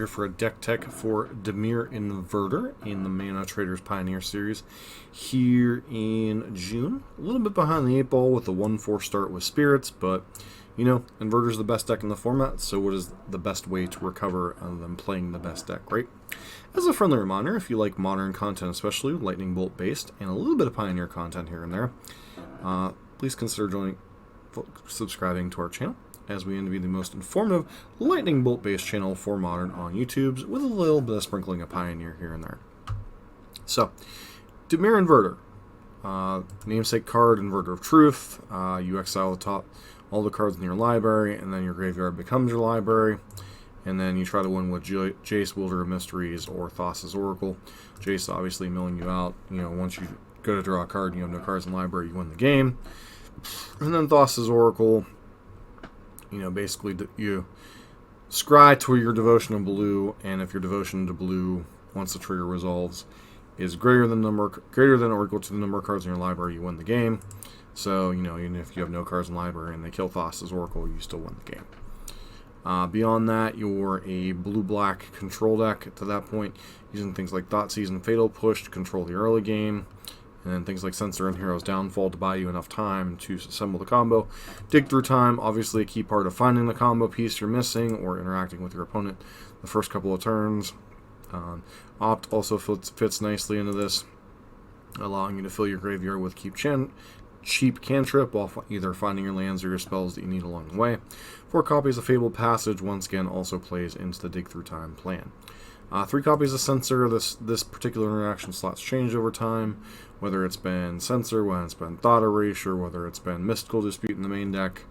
here for a deck tech for Dimir Inverter in the Manatraders Pioneer Series here in June. A little bit behind the 8 ball with the 1-4 start with Spirits, but you know, Inverter's the best deck in the format, so what is the best way to recover other than playing the best deck, right? As a friendly reminder, if you like modern content, especially Lightning Bolt based, and a little bit of Pioneer content here and there, please consider subscribing to our channel, as we aim to be the most informative Lightning Bolt based channel for Modern on YouTube, with a little bit of sprinkling of Pioneer here and there. So, Dimir Inverter, namesake card, Inverter of Truth. You exile the top, all the cards in your library, and then your graveyard becomes your library. And then you try to win with Jace, Wielder of Mysteries, or Thassa's Oracle. Jace obviously milling you out. You know, once you go to draw a card and you have no cards in the library, you win the game. And then Thassa's Oracle, you know, basically you scry to your devotion of blue, and if your devotion to blue, once the trigger resolves, is greater than or equal to the number of cards in your library, you win the game. So, you know, even if you have no cards in the library and they kill Thassa's Oracle, you still win the game. Beyond that, you're a blue-black control deck to that point, using things like Thoughtseize and Fatal Push to control the early game, and then things like Censor and Hero's Downfall to buy you enough time to assemble the combo. Dig Through Time, obviously a key part of finding the combo piece you're missing or interacting with your opponent the first couple of turns. Opt also fits nicely into this, allowing you to fill your graveyard with cheap cantrip while either finding your lands or your spells that you need along the way. 4 copies of Fabled Passage, once again, also plays into the Dig Through Time plan. 3 copies of Censor. This particular interaction slot's changed over time, whether it's been Censor, whether it's been Thought Erasure, whether it's been Mystical Dispute in the main deck,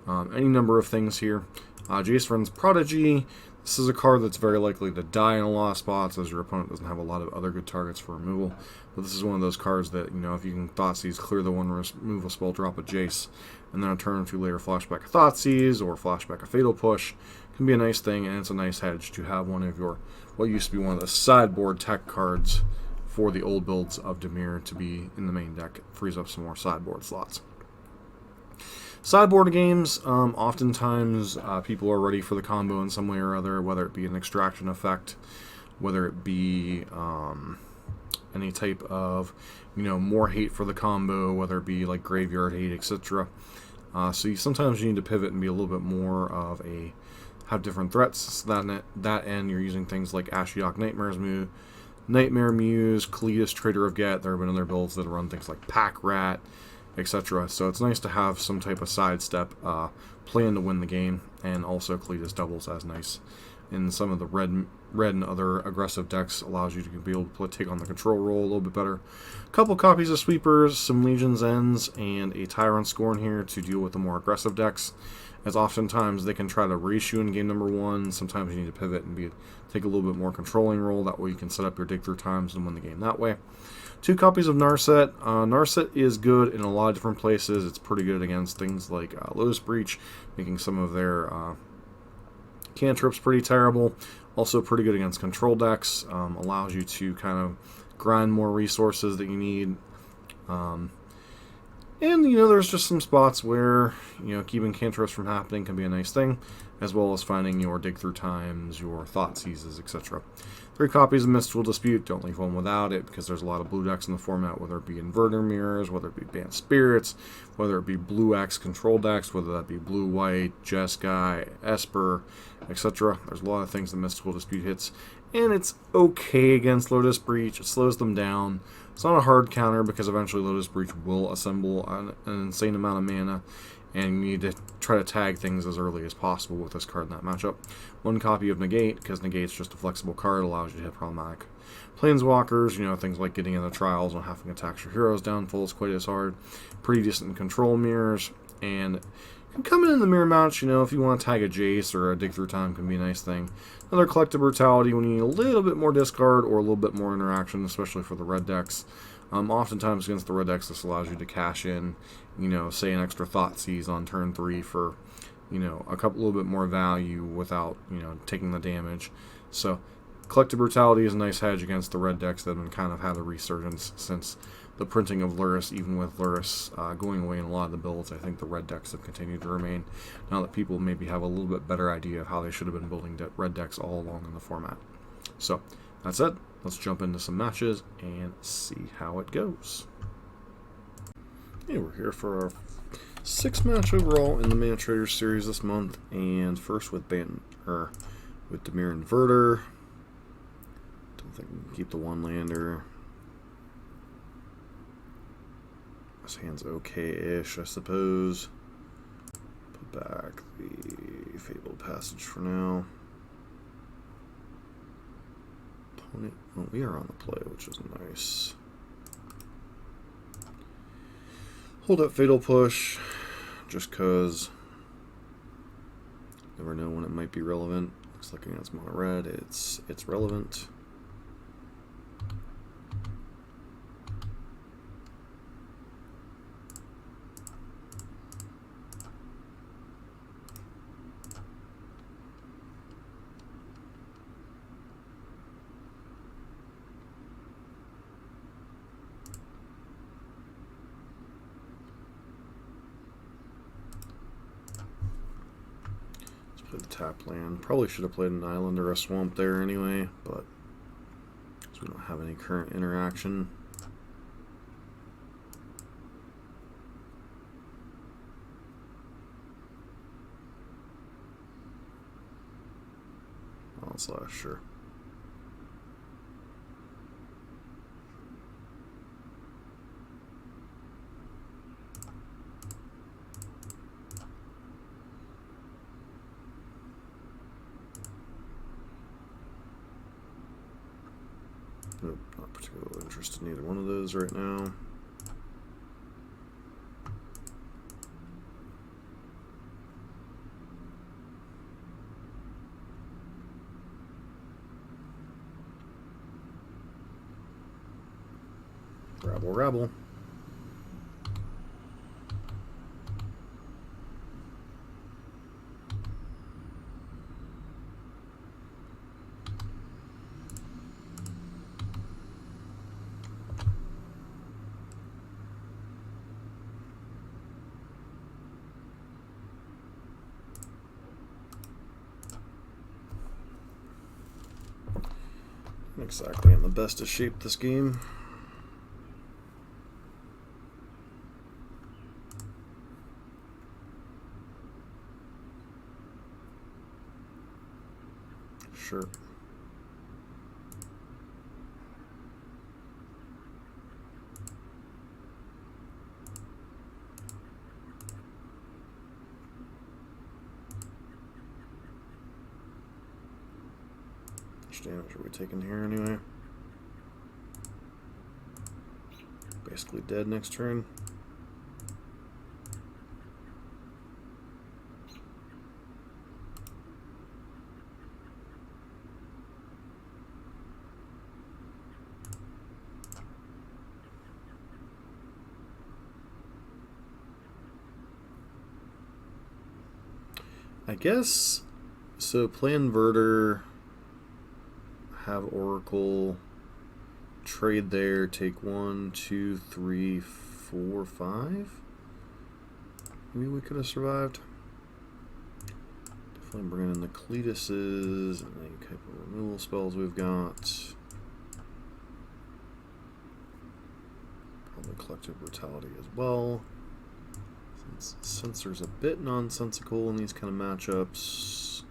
any number of things here. Jace runs Prodigy. This is a card that's very likely to die in a lot of spots, as your opponent doesn't have a lot of other good targets for removal. But this is one of those cards that, you know, if you can Thoughtseize, clear the one removal spell, drop a Jace, and then a turn or two later flashback a Thoughtseize or flashback a Fatal Push, can be a nice thing, and it's a nice hedge to have one of your, what used to be one of the sideboard tech cards for the old builds of Dimir to be in the main deck. It frees up some more sideboard slots. Sideboard games, oftentimes people are ready for the combo in some way or other, whether it be an extraction effect, whether it be any type of, you know, more hate for the combo, whether it be like graveyard hate, etc. So sometimes you need to pivot and be a little bit more of have different threats. So that end, you're using things like Ashiok Nightmare Muse, Cletus, Trader of Get. There have been other builds that run things like Pack Rat, etc. So it's nice to have some type of sidestep plan to win the game, and also Cletus doubles as nice in some of the red and other aggressive decks. Allows you to be able to take on the control role a little bit better. A couple copies of Sweepers, some Legion's Ends, and a Tyrant Scorn here to deal with the more aggressive decks, as oftentimes they can try to race you in game number 1. Sometimes you need to pivot and take a little bit more controlling role. That way you can set up your dig through times and win the game that way. 2 copies of Narset. Narset is good in a lot of different places. It's pretty good against things like Lotus Breach, making some of their cantrips pretty terrible. Also pretty good against control decks. Allows you to kind of grind more resources that you need. And, you know, there's just some spots where, you know, keeping cantrips from happening can be a nice thing, as well as finding your dig through times, your Thoughtseizes, etc. 3 copies of Mystical Dispute. Don't leave one without it, because there's a lot of blue decks in the format, whether it be Inverter Mirrors, whether it be Banned Spirits, whether it be Blue-X control decks, whether that be Blue-White, Jeskai, Esper, etc. There's a lot of things that Mystical Dispute hits, and it's okay against Lotus Breach. It slows them down. It's not a hard counter, because eventually Lotus Breach will assemble an insane amount of mana, and you need to try to tag things as early as possible with this card in that matchup. 1 copy of Negate, because Negate's just a flexible card, allows you to hit problematic Planeswalkers, you know, things like getting in the trials and having to attack your heroes downfall is quite as hard. Pretty decent control mirrors, and coming in the mirror match, you know, if you want to tag a Jace or a Dig Through Time can be a nice thing. Another Collective Brutality when you need a little bit more discard or a little bit more interaction, especially for the red decks. Oftentimes against the red decks, this allows you to cash in, you know, say an extra Thoughtseize on turn 3 for, you know, a little bit more value without, you know, taking the damage. So Collective Brutality is a nice hedge against the red decks that have been kind of had a resurgence since the printing of Lurrus. Even with Lurrus going away in a lot of the builds, I think the red decks have continued to remain, now that people maybe have a little bit better idea of how they should have been building red decks all along in the format. So, that's it. Let's jump into some matches and see how it goes. Okay, we're here for our 6th match overall in the Manatraders series this month, and first with Dimir Inverter. Don't think we can keep the 1-lander. This hand's okay-ish, I suppose. Put back the Fabled Passage for now. Opponent, well, we are on the play, which is nice. Hold up Fatal Push, just cause never know when it might be relevant. Looks like against mono red, it's relevant. Play the tap land. Probably should have played an island or a swamp there anyway, but because we don't have any current interaction. Slash, sure. Nope, not particularly interested in either one of those right now. Rabble, rabble. Exactly in the best of shape this game. Sure. Which damage are we taking here anyway? Basically dead next turn. I guess, so play Inverter, have Oracle, trade there, take 1, 2, 3, 4, 5. Maybe we could have survived. Definitely bringing in the Cletuses and any type of removal spells we've got. Probably Collective Brutality as well. Censor's a bit nonsensical in these kind of matchups.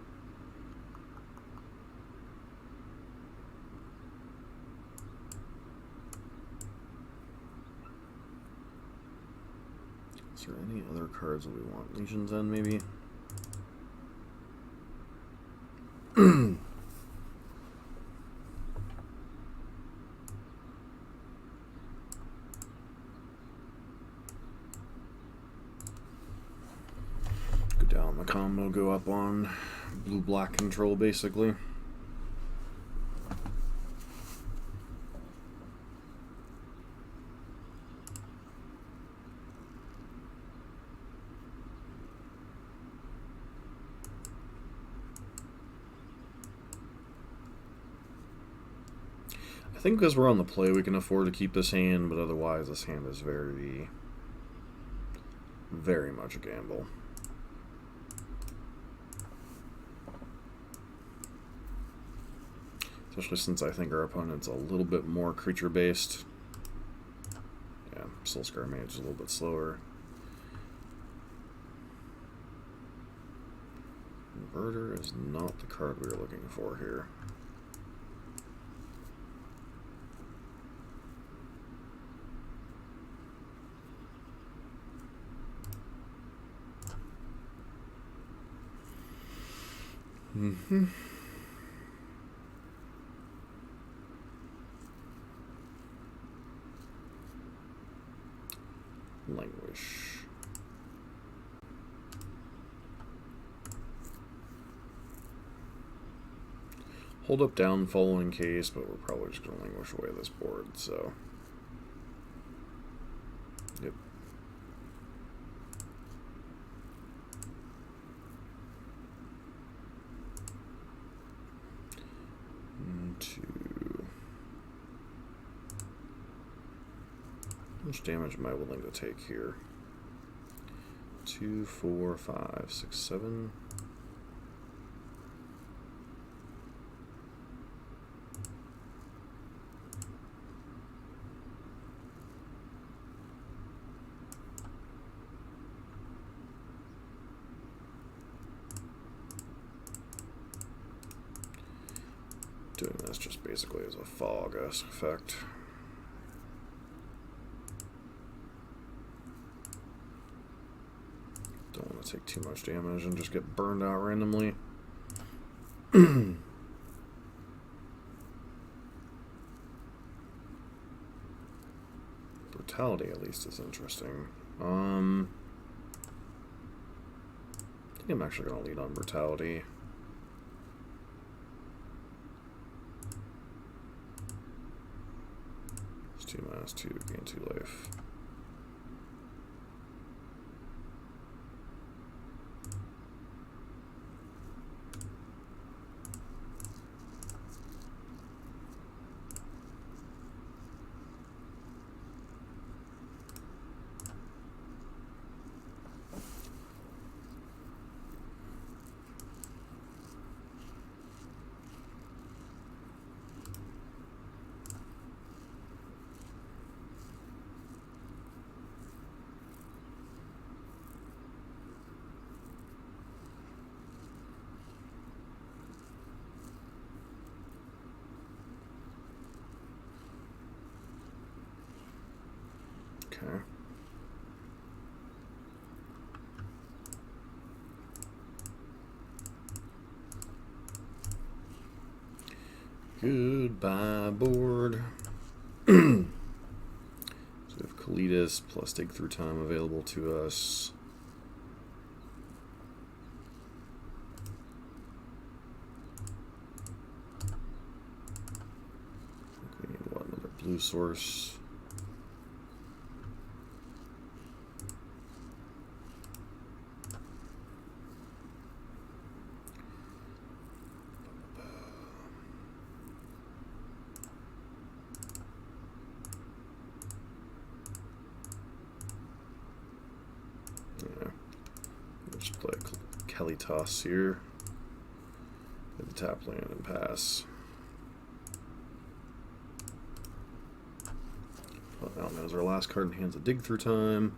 Is there any other cards that we want? Legion's End, maybe? Down the combo, go up on blue-black control, basically. think because we're on the play, we can afford to keep this hand, but otherwise this hand is very, very much a gamble. Especially since I think our opponent's a little bit more creature-based. Yeah, Soul Scar Mage is a little bit slower. Inverter is not the card we were looking for here. Languish. Hold up down following case, but we're probably just going to languish away this board, so. Yep. How much damage am I willing to take here? 2, 4, 5, 6, 7. Doing this just basically as a fog-esque effect. Don't want to take too much damage and just get burned out randomly. Brutality at least is interesting. I think I'm actually going to lead on Brutality. It's 2 gain 2 life. Okay. Goodbye, board. So we have Kalidas plus Dig Through Time available to us. We need what, another blue source. Just play Kelly Toss here. Hit the tap land and pass. Well, that was our last card in hand's a Dig Through Time.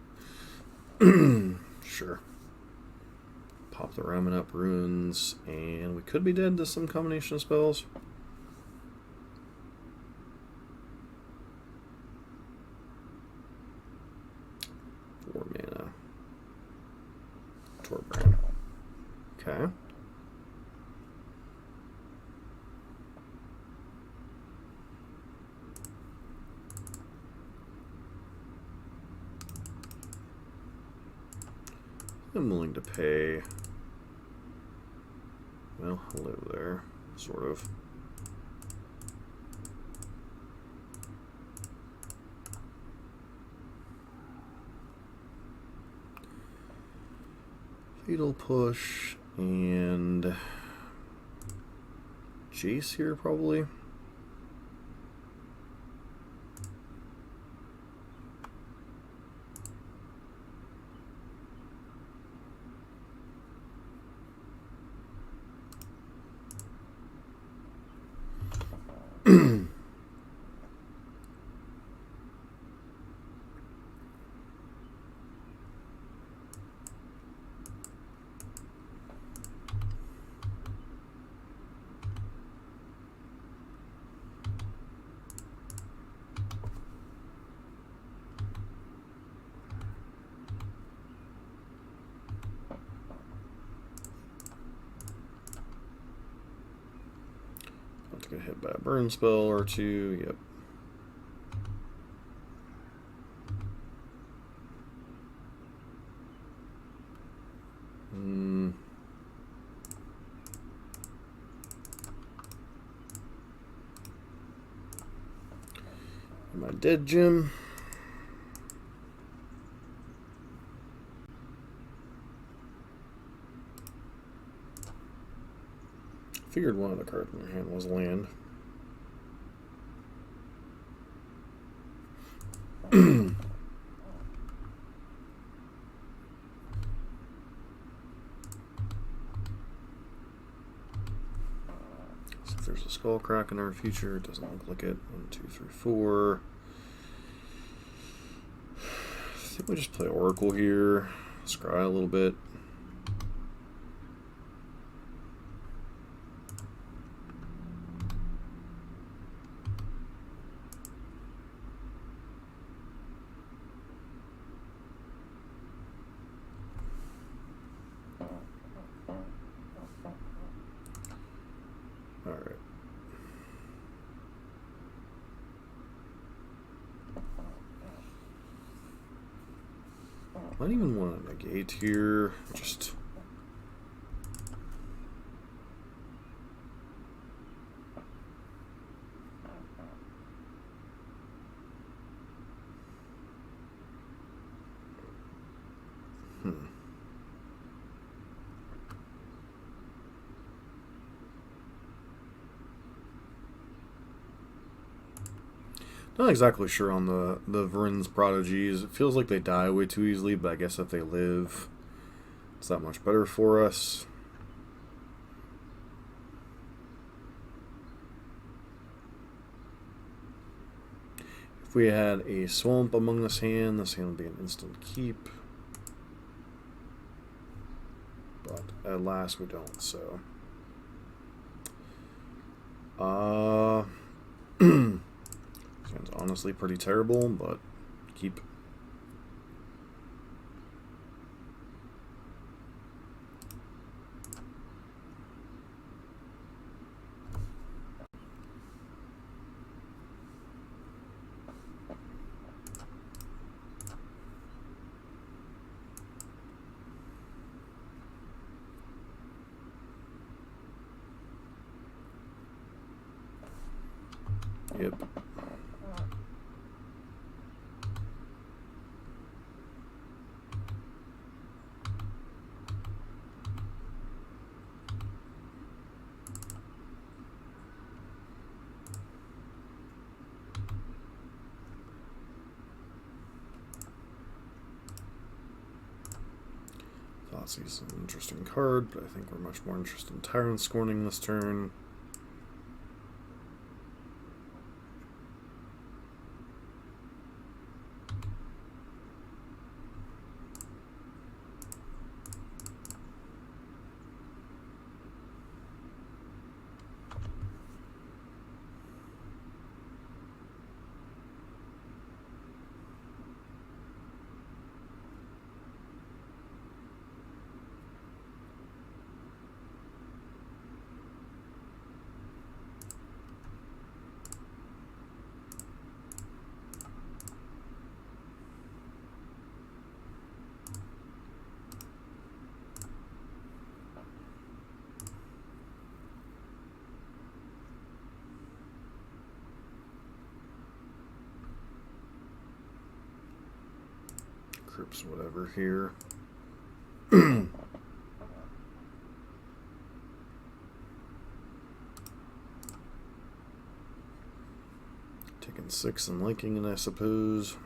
Sure. Pop the Ramen Up Runes, and we could be dead to some combination of spells. Okay. I'm willing to pay. Well, I'll live there, sort of. Fatal Push and Jace here, probably. get hit by a burn spell or two. Yep. Am I dead, Jim? Figured one of the cards in your hand was land. So if there's a skull crack in our future, it doesn't look like it. 1, 2, 3, 4. I think we just play Oracle here. Scry a little bit. Alright. I don't even want to negate here. Just... Not exactly sure on the Vryn's prodigies. It feels like they die way too easily, but I guess if they live, it's that much better for us. If we had a swamp among this hand would be an instant keep. But at last we don't, so. Sounds honestly pretty terrible, but keep. Yep. Thoughtseize an interesting card, but I think we're much more interested in Tyrant Scorning this turn. Crypts, whatever here. Taking 6 and linking it, I suppose.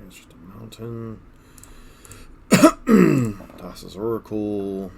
it's just a mountain. Tassa's Oracle.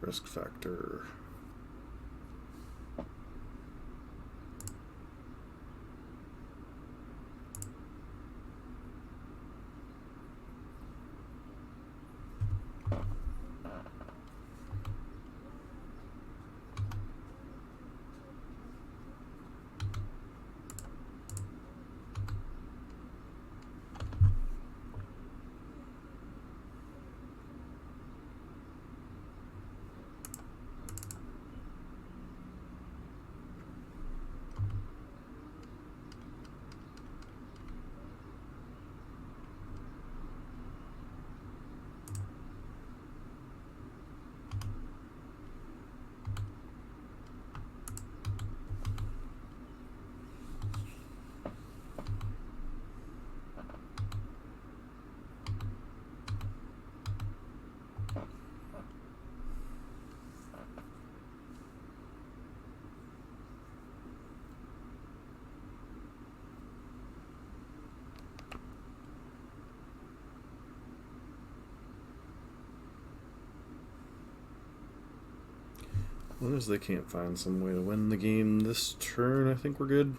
Risk factor. As long as they can't find some way to win the game this turn, I think we're good.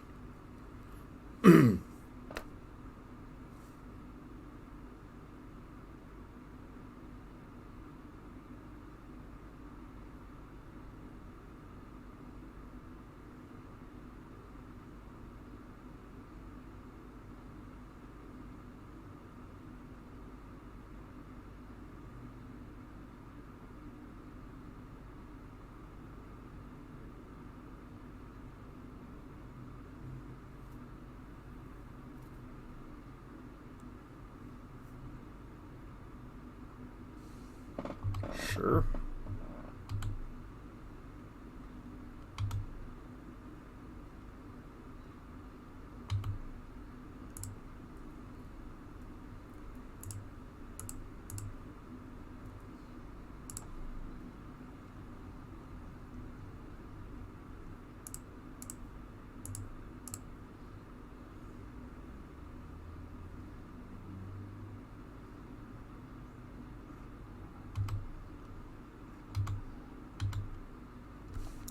Sure.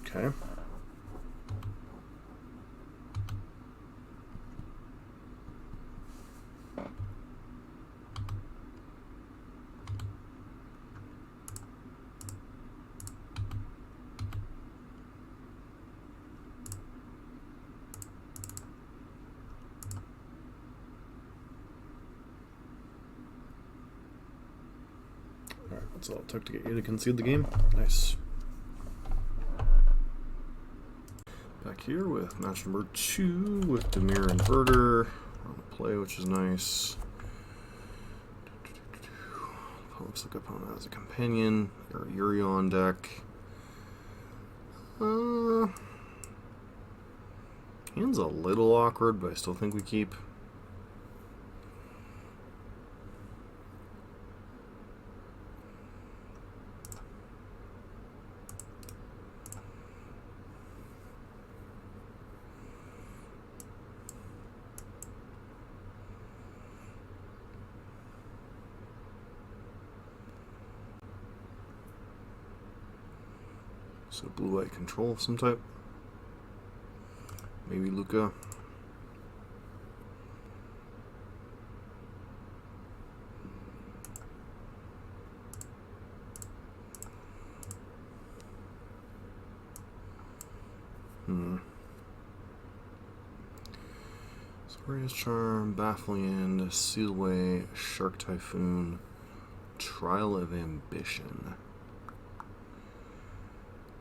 Okay. Alright, that's all it took to get you to concede the game. Nice. Back here with match number 2 with Dimir Inverter on the play, which is nice. Looks like opponent has a companion or Yuri on deck. Hand's a little awkward, but I still think we keep. So blue-white control of some type. Maybe Luca. Glorious Charm, Baffling End, Seal Away, Shark Typhoon, Trial of Ambition.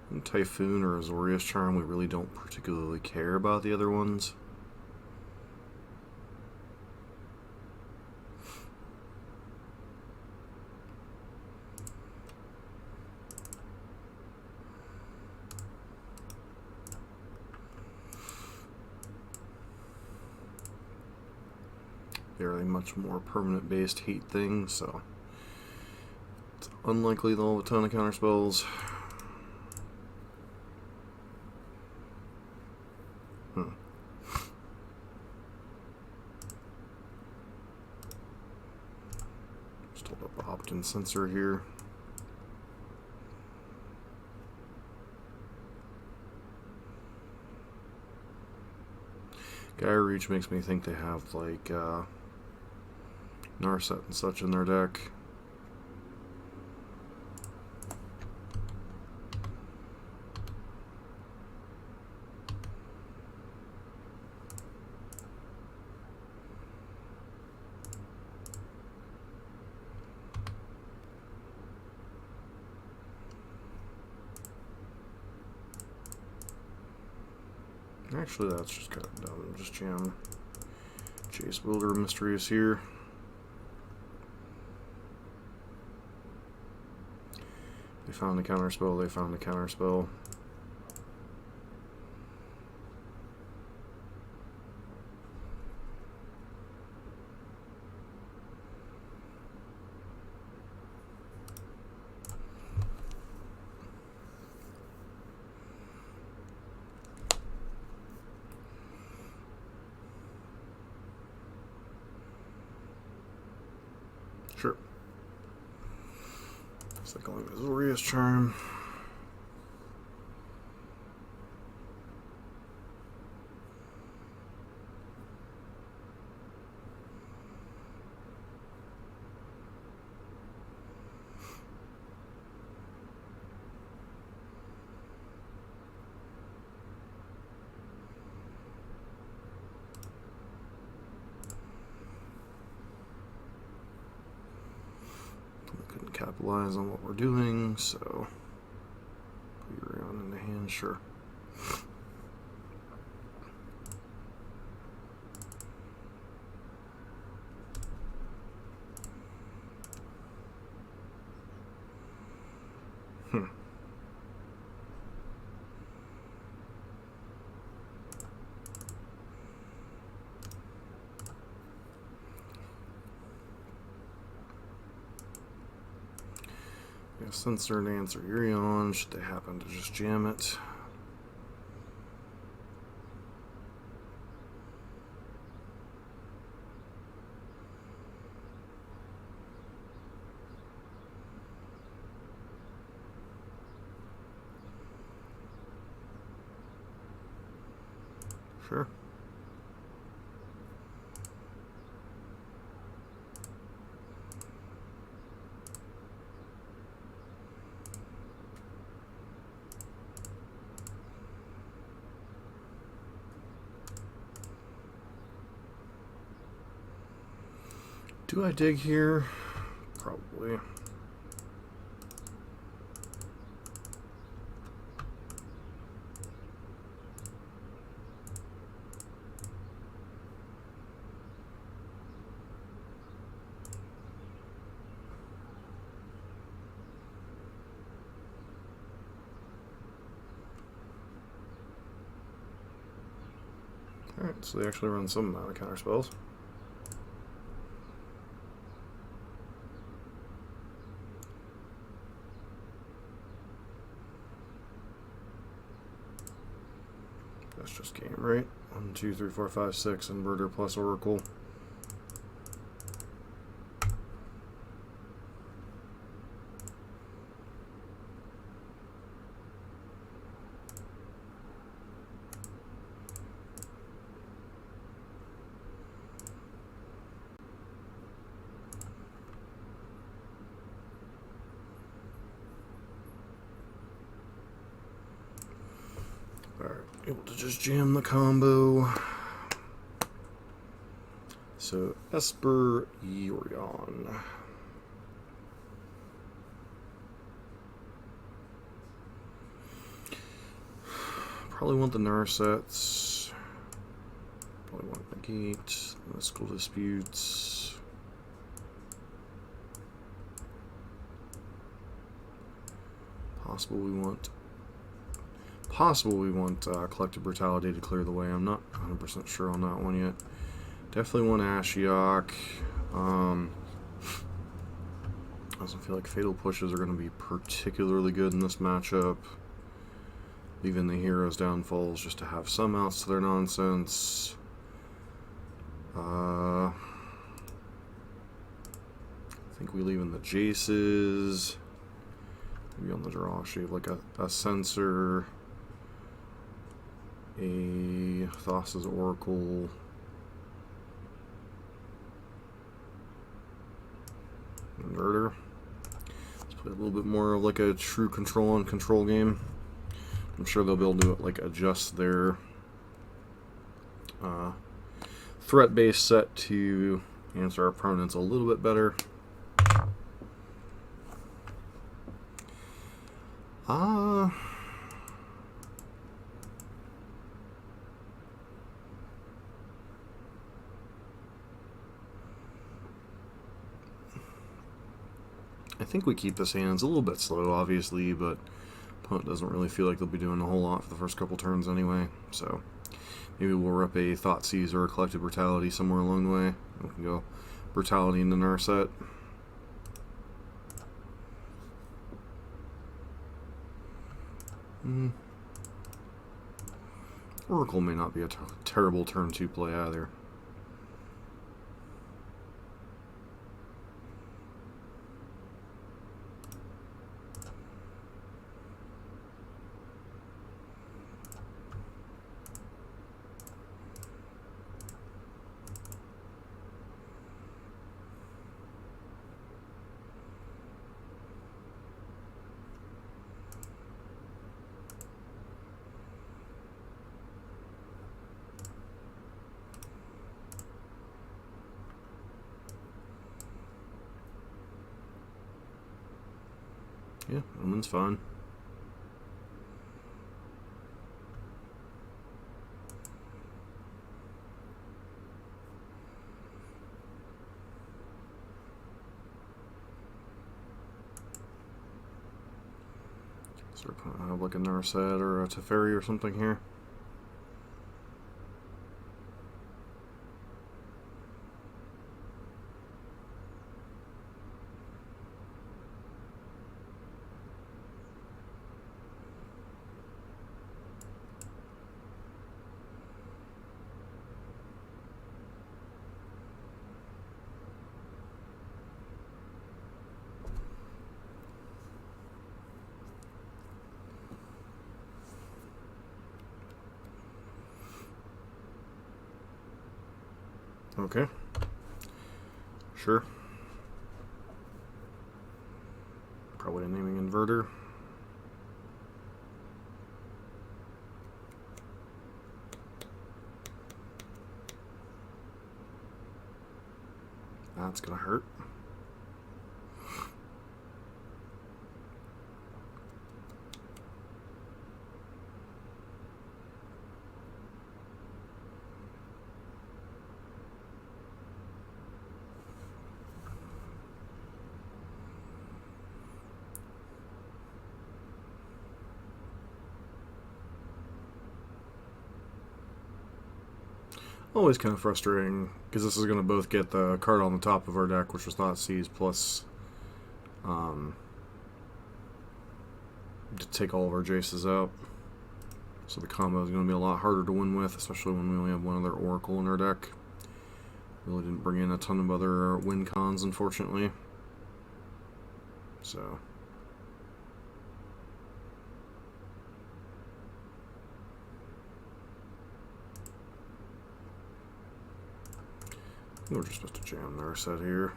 And Typhoon or Azorius Charm, we really don't particularly care about the other ones. They're a much more permanent based hate thing, so it's unlikely they'll have a ton of counter spells. Just hold up the opt-in sensor here. Gaia Reach makes me think they have like Narset and such in their deck. Actually, that's just kind of dumb. Just jam Chase Builder Mysterious here. They found a counterspell, they found a counterspell. Sure. It's like only Azorius Charm. Couldn't capitalize on what we're doing, so put your on in the hand, sure. Sensor and answer Urion, should they happen to just jam it. Sure. Do I dig here? Probably. Alright, so they actually run some amount of counter spells. That's just game, right? 1, 2, 3, 4, 5, 6, Inverter plus Oracle. Alright, able to just jam the combo. So, Esper Urion. Probably want the Narsets. Probably want the Gate, Mystical Disputes. Possible we want Collective Brutality to clear the way. I'm not 100% sure on that one yet. Definitely want Ashiok. Doesn't feel like Fatal Pushes are going to be particularly good in this matchup. Leaving the Heroes Downfalls just to have some outs to their nonsense. I think we leave in the Jaces. Maybe on the draw shave like a Censor. A Thassa's Oracle. Inverter. Let's play a little bit more of like a true control on control game. I'm sure they'll be able to like adjust their threat-based set to answer our opponents a little bit better. I think we keep this hand. It's a little bit slow, obviously, but opponent doesn't really feel like they'll be doing a whole lot for the first couple turns anyway. So maybe we'll rep a Thoughtseize or a Collective Brutality somewhere along the way. We can go Brutality into Narset. Oracle may not be a terrible turn 2 play either. Yeah, Omen's fine. Start putting like a Narset or a Teferi or something here. Okay. Sure. Probably a naming inverter. That's gonna hurt. Always kind of frustrating, because this is going to both get the card on the top of our deck, which was Thoughtseize, plus to take all of our Jaces out. So the combo is going to be a lot harder to win with, especially when we only have one other Oracle in our deck. Really didn't bring in a ton of other win cons, unfortunately. So we're just supposed to jam their set here.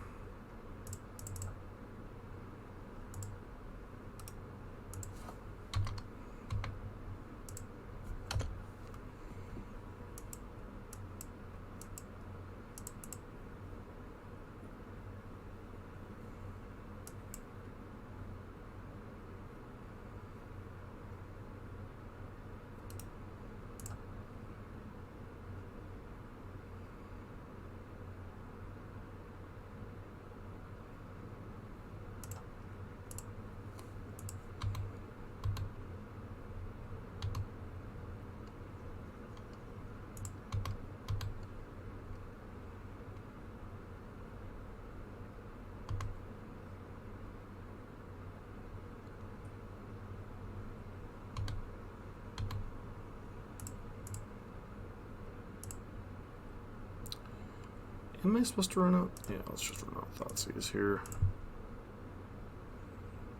Am I supposed to run out? Yeah, let's just run out Thoughtseize here.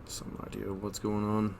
Some idea of what's going on.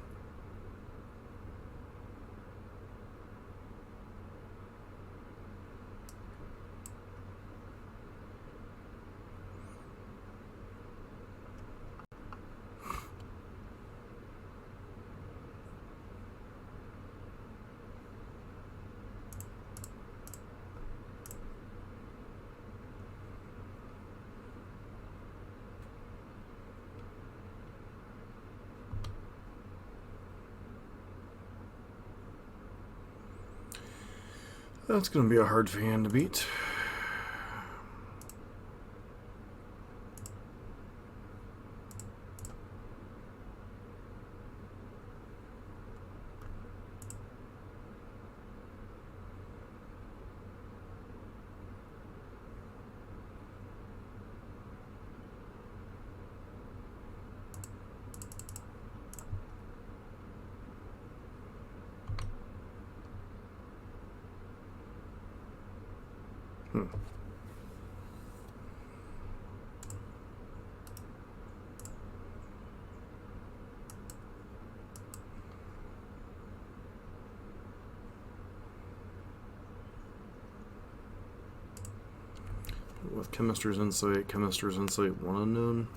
That's going to be a hard fan to beat. With Chemist's Insight, one unknown.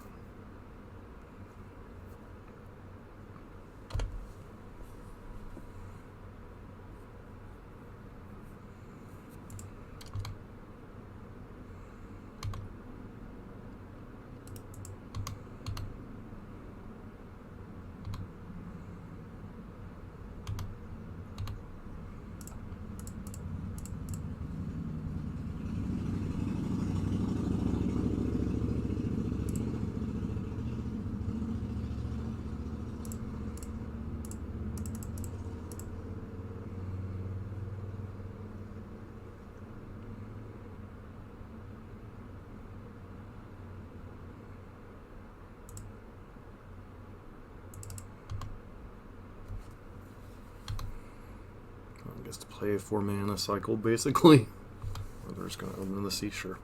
I guess to play a 4-mana cycle, basically. Or they're just going to open the sea, sure.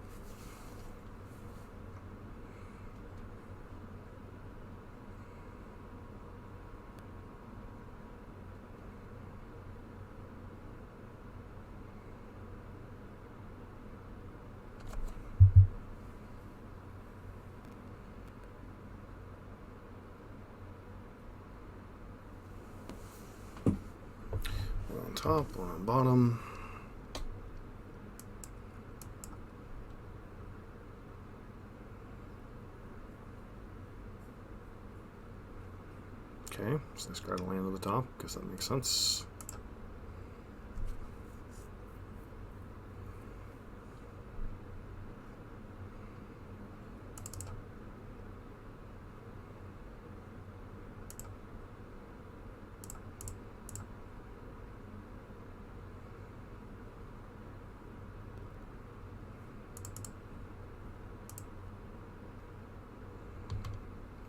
One on top, one on bottom. Okay, so this card will land at the top. Guess that makes sense.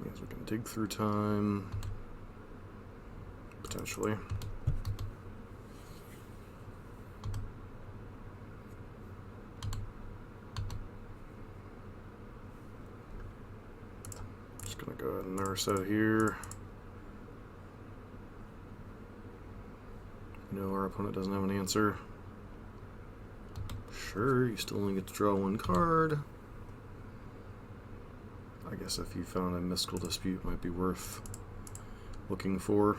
Means we can dig through time. Potentially. Just gonna go ahead and nurse out here. No, our opponent doesn't have an answer. Sure, you still only get to draw one card. I guess if you found a mystical dispute, might be worth looking for.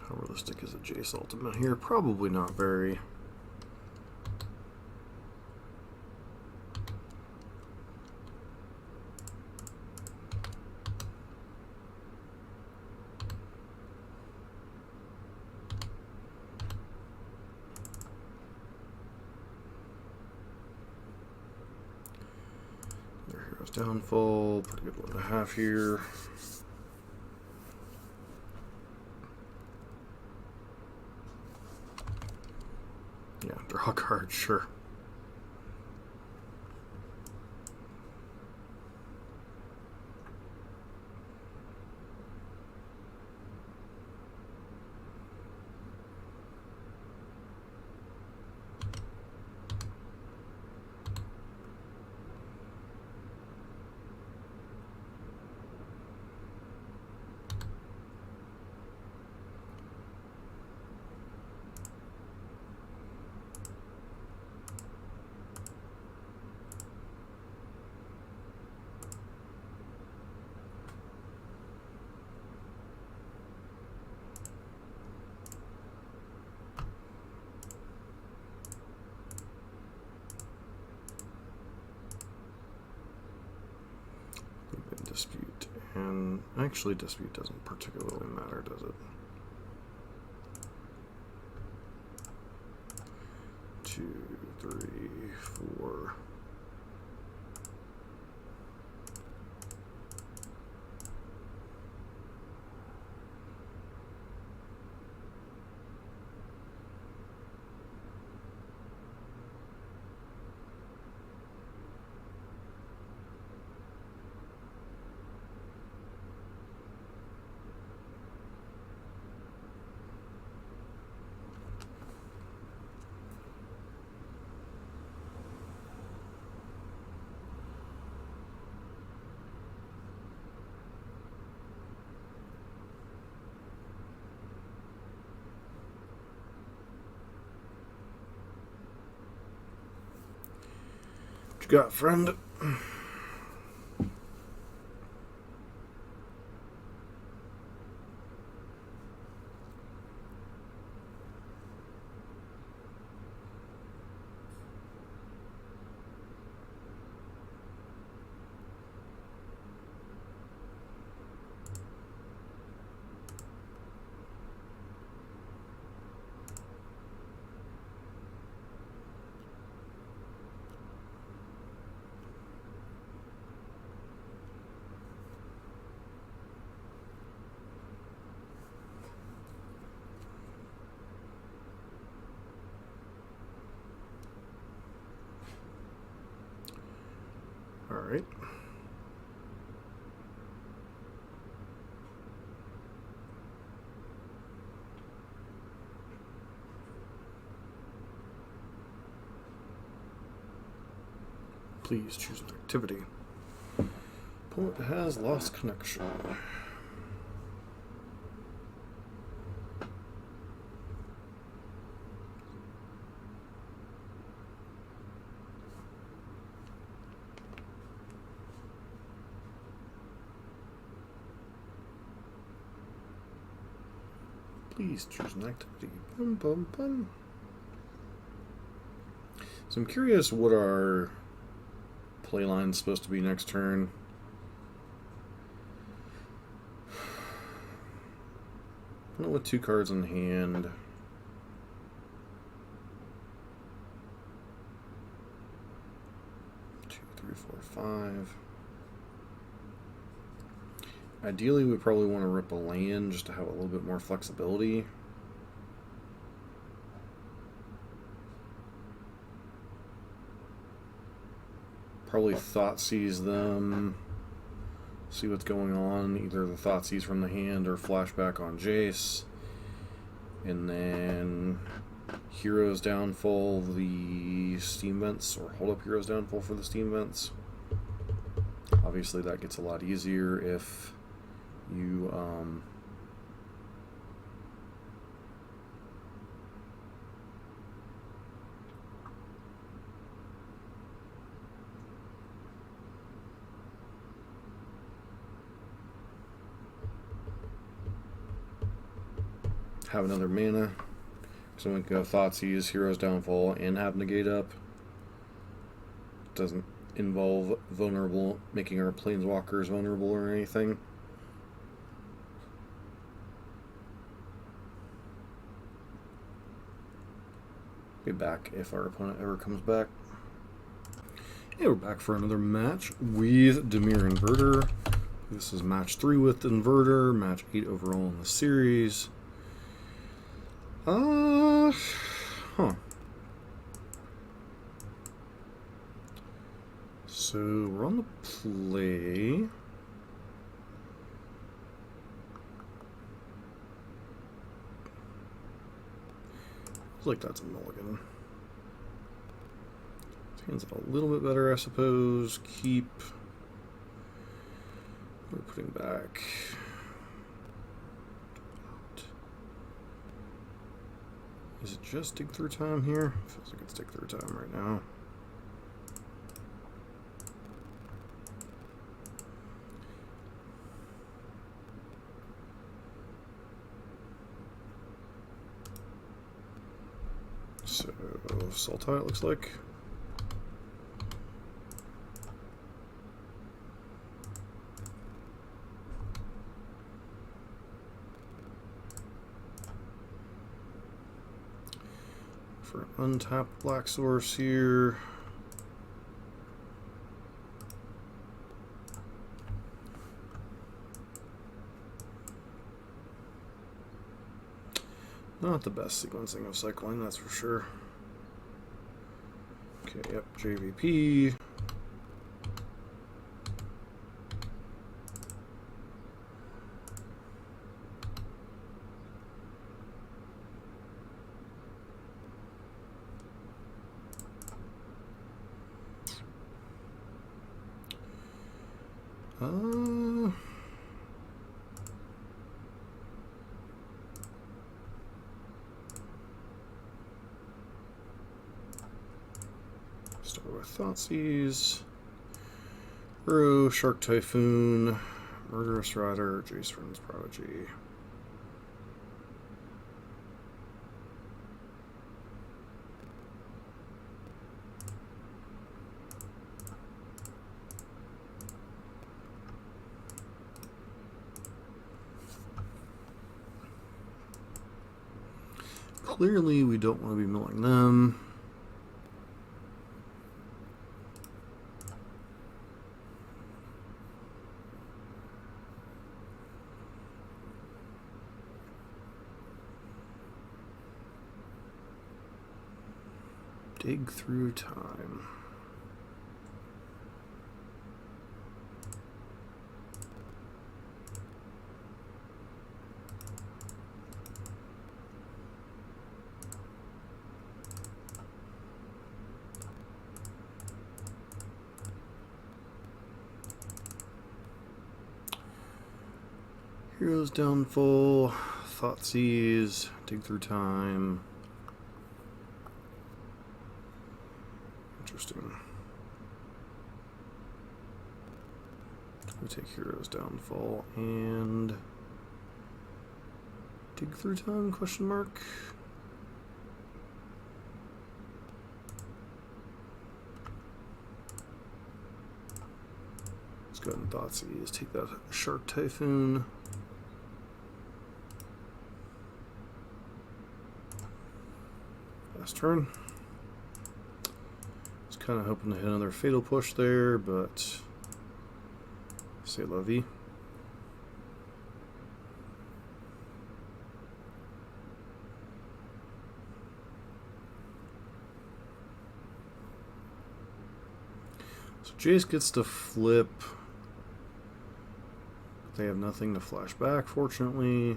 How realistic is a Jace ultimate here? Probably not very. Their hero's downfall, pretty good one to have here. Yeah, draw a card, sure. Dispute, and actually dispute doesn't particularly matter, does it? 2, 3, 4. What you got, friend? All right. Please choose an activity. Opponent has lost connection. Please choose an activity. Bum, bum, bum. So I'm curious what our play line's supposed to be next turn. Not with 2 cards in hand. Two, three, four, 5. Ideally, we probably want to rip a land just to have a little bit more flexibility. Probably Thoughtseize them. See what's going on. Either the Thoughtseize from the hand or flashback on Jace. And then Hero's Downfall the Steam Vents, or hold up Hero's Downfall for the Steam Vents. Obviously that gets a lot easier if you have another mana. So we can go Thoughtseize, Hero's Downfall, and have Negate up. Doesn't involve vulnerable, making our planeswalkers vulnerable or anything. Be back if our opponent ever comes back. Yeah, we're back for another match with Dimir Inverter. This is match 3 with Inverter, match 8 overall in the series. Huh. So we're on the play. Looks like that's a mulligan. Hand's a little bit better, I suppose. Keep. We're putting back. Is it just dig through time here? Feels like it's dig through time right now. So, Sultai it looks like. For an untapped black source here. Not the best sequencing of cycling, that's for sure. Okay, yep, JVP. Start with Thoughtseize, Uro, Shark Typhoon, Murderous Rider, Jace's Prodigy. Clearly, we don't want to be milling them. Dig through time. Hero's Downfall, Thoughtseize, Dig Through Time. Interesting. We take Hero's Downfall and Dig Through Time, question mark. Let's go ahead and Thoughtseize, take that Shark Typhoon. Last turn. Was kind of hoping to hit another Fatal Push there, but c'est la vie. So Jace gets to flip. They have nothing to flash back, fortunately.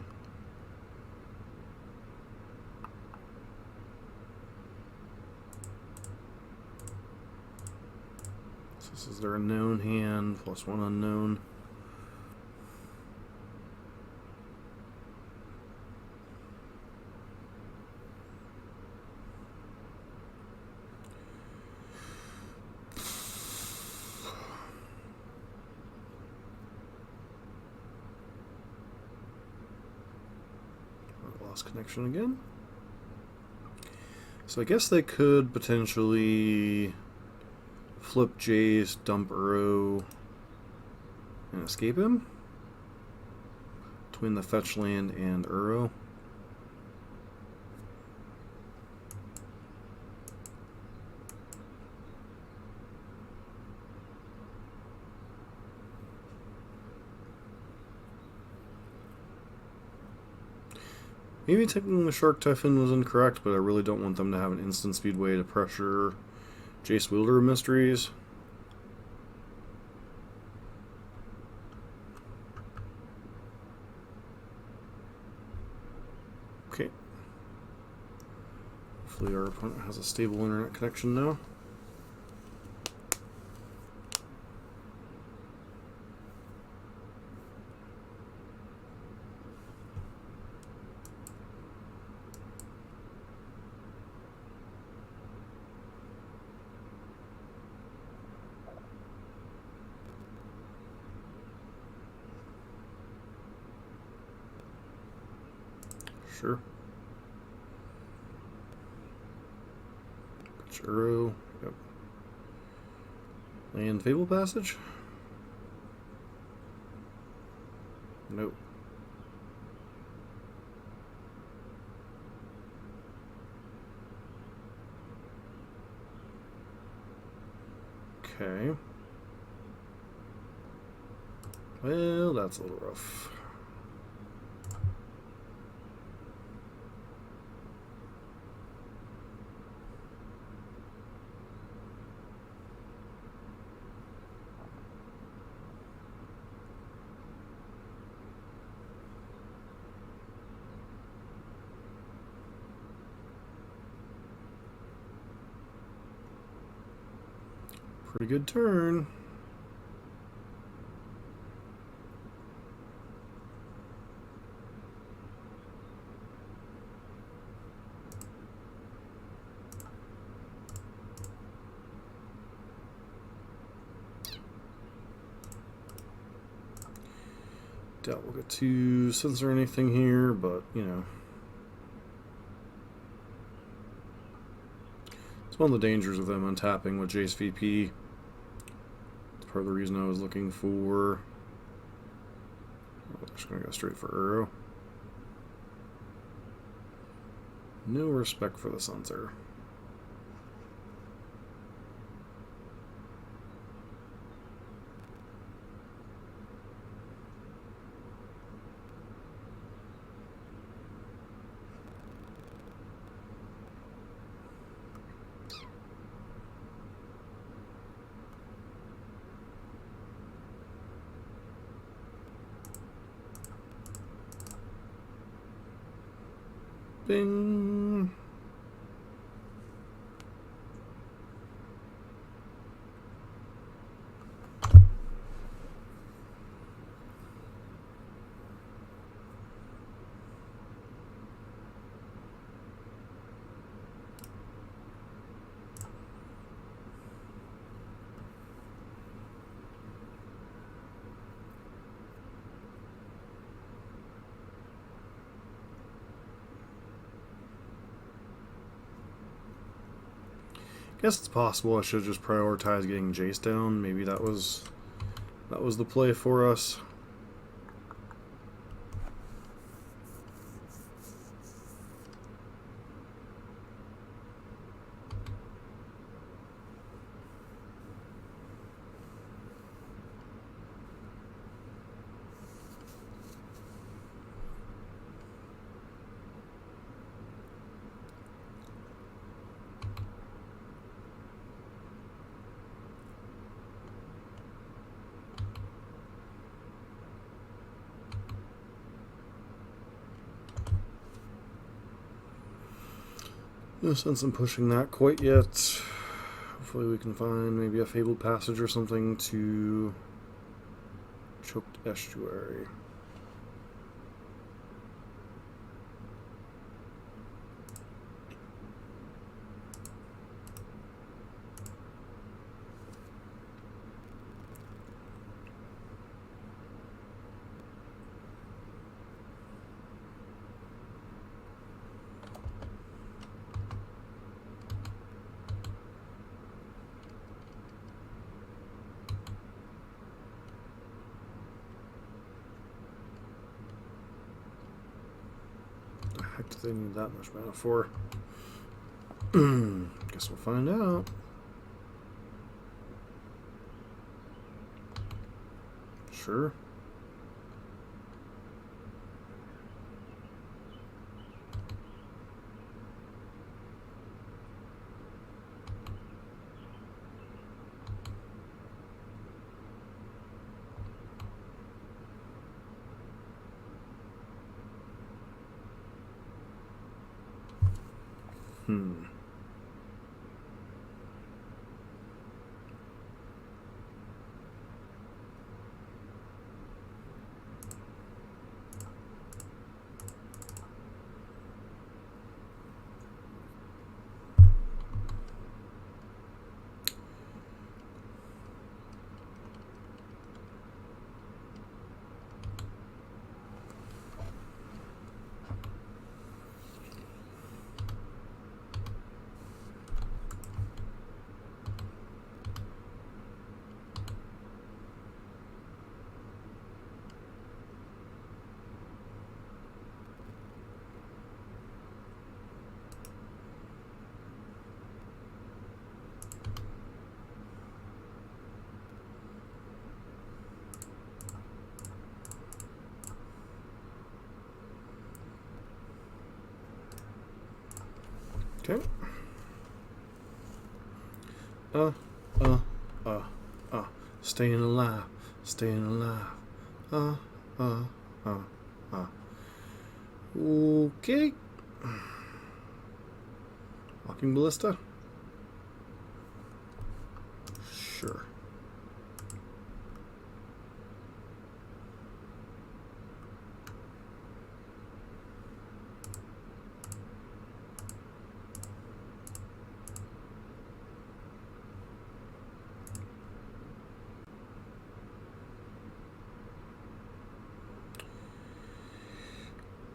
This is their unknown hand, plus one unknown. lost connection again. So I guess they could potentially flip Jace, dump Uro, and escape him between the fetch land and Uro. Maybe taking the Shark Typhoon was incorrect, but I really don't want them to have an instant speed way to pressure Jace Wielder of Mysteries. Okay. Hopefully our opponent has a stable internet connection now. Sure. Uro. Yep. Land Fable Passage? Nope. Okay. Well, that's a little rough. Pretty good turn. Doubt we'll get to censor anything here, but, you know. It's one of the dangers of them untapping with Jace VP. It's part of the reason I was looking for... I'm just going to go straight for Uro. No respect for the censor. Bing. Guess it's possible I should just prioritize getting Jace down. Maybe that was the play for us. No sense in pushing that quite yet. Hopefully we can find maybe a Fabled Passage or something to Choked Estuary. Do they need that much mana for? Guess we'll find out. Sure. Okay. Staying alive, staying alive. Okay. Walking ballista? Sure.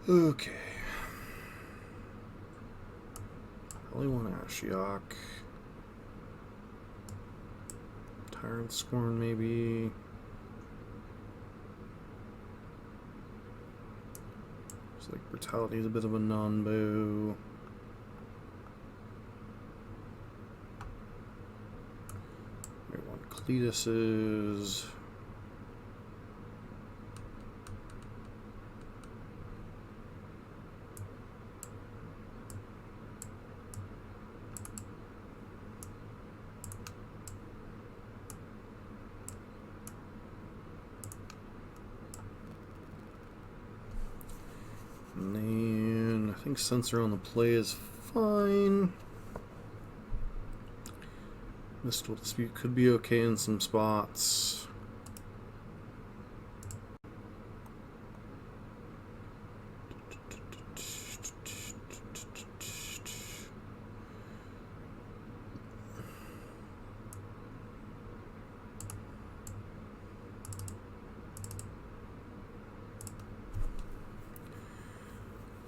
Okay. Probably want Ashiok. Tyrant Scorn, maybe. It's like Brutality is a bit of a non-bow. We want Cletus's. And then I think Sensor on the play is fine. Mystical Dispute could be okay in some spots.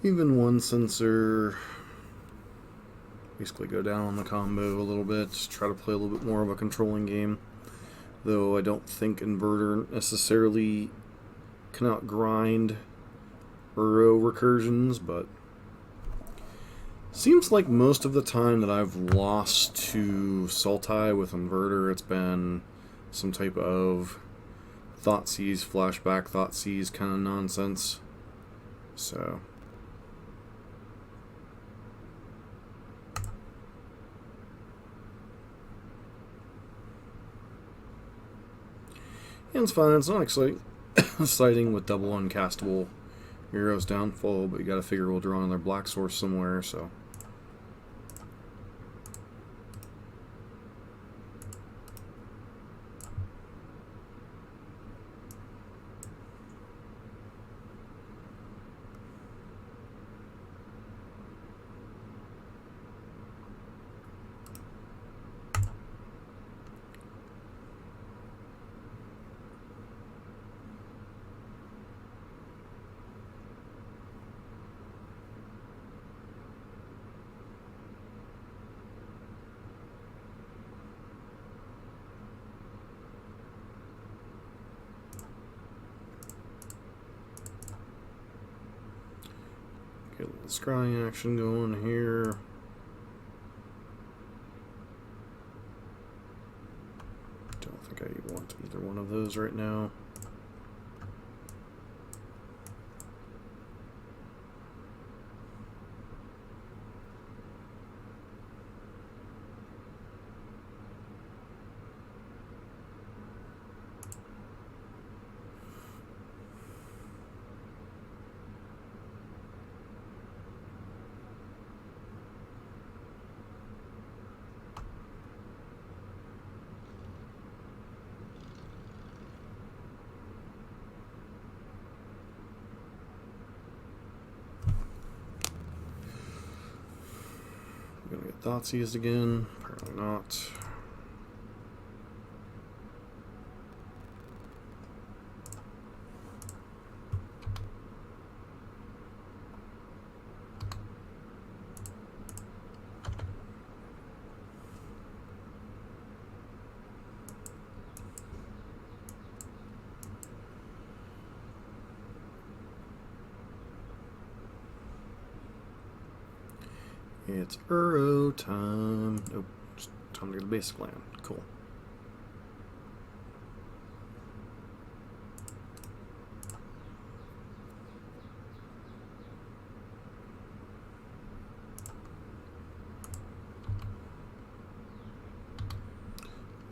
Even one Sensor. Basically go down on the combo a little bit, just try to play a little bit more of a controlling game. Though I don't think Inverter necessarily can outgrind Uro recursions, but seems like most of the time that I've lost to Sultai with Inverter, it's been some type of Thoughtseize, flashback Thoughtseize kind of nonsense. So and it's fine, it's not exciting with double uncastable heroes downfall, but you gotta figure we'll draw another black source somewhere, so. the scrying action going here. Don't think I want either one of those right now. I'm gonna get Thoughtseize again. Apparently not. It's Uro time. Nope, it's time to get a basic land. Cool.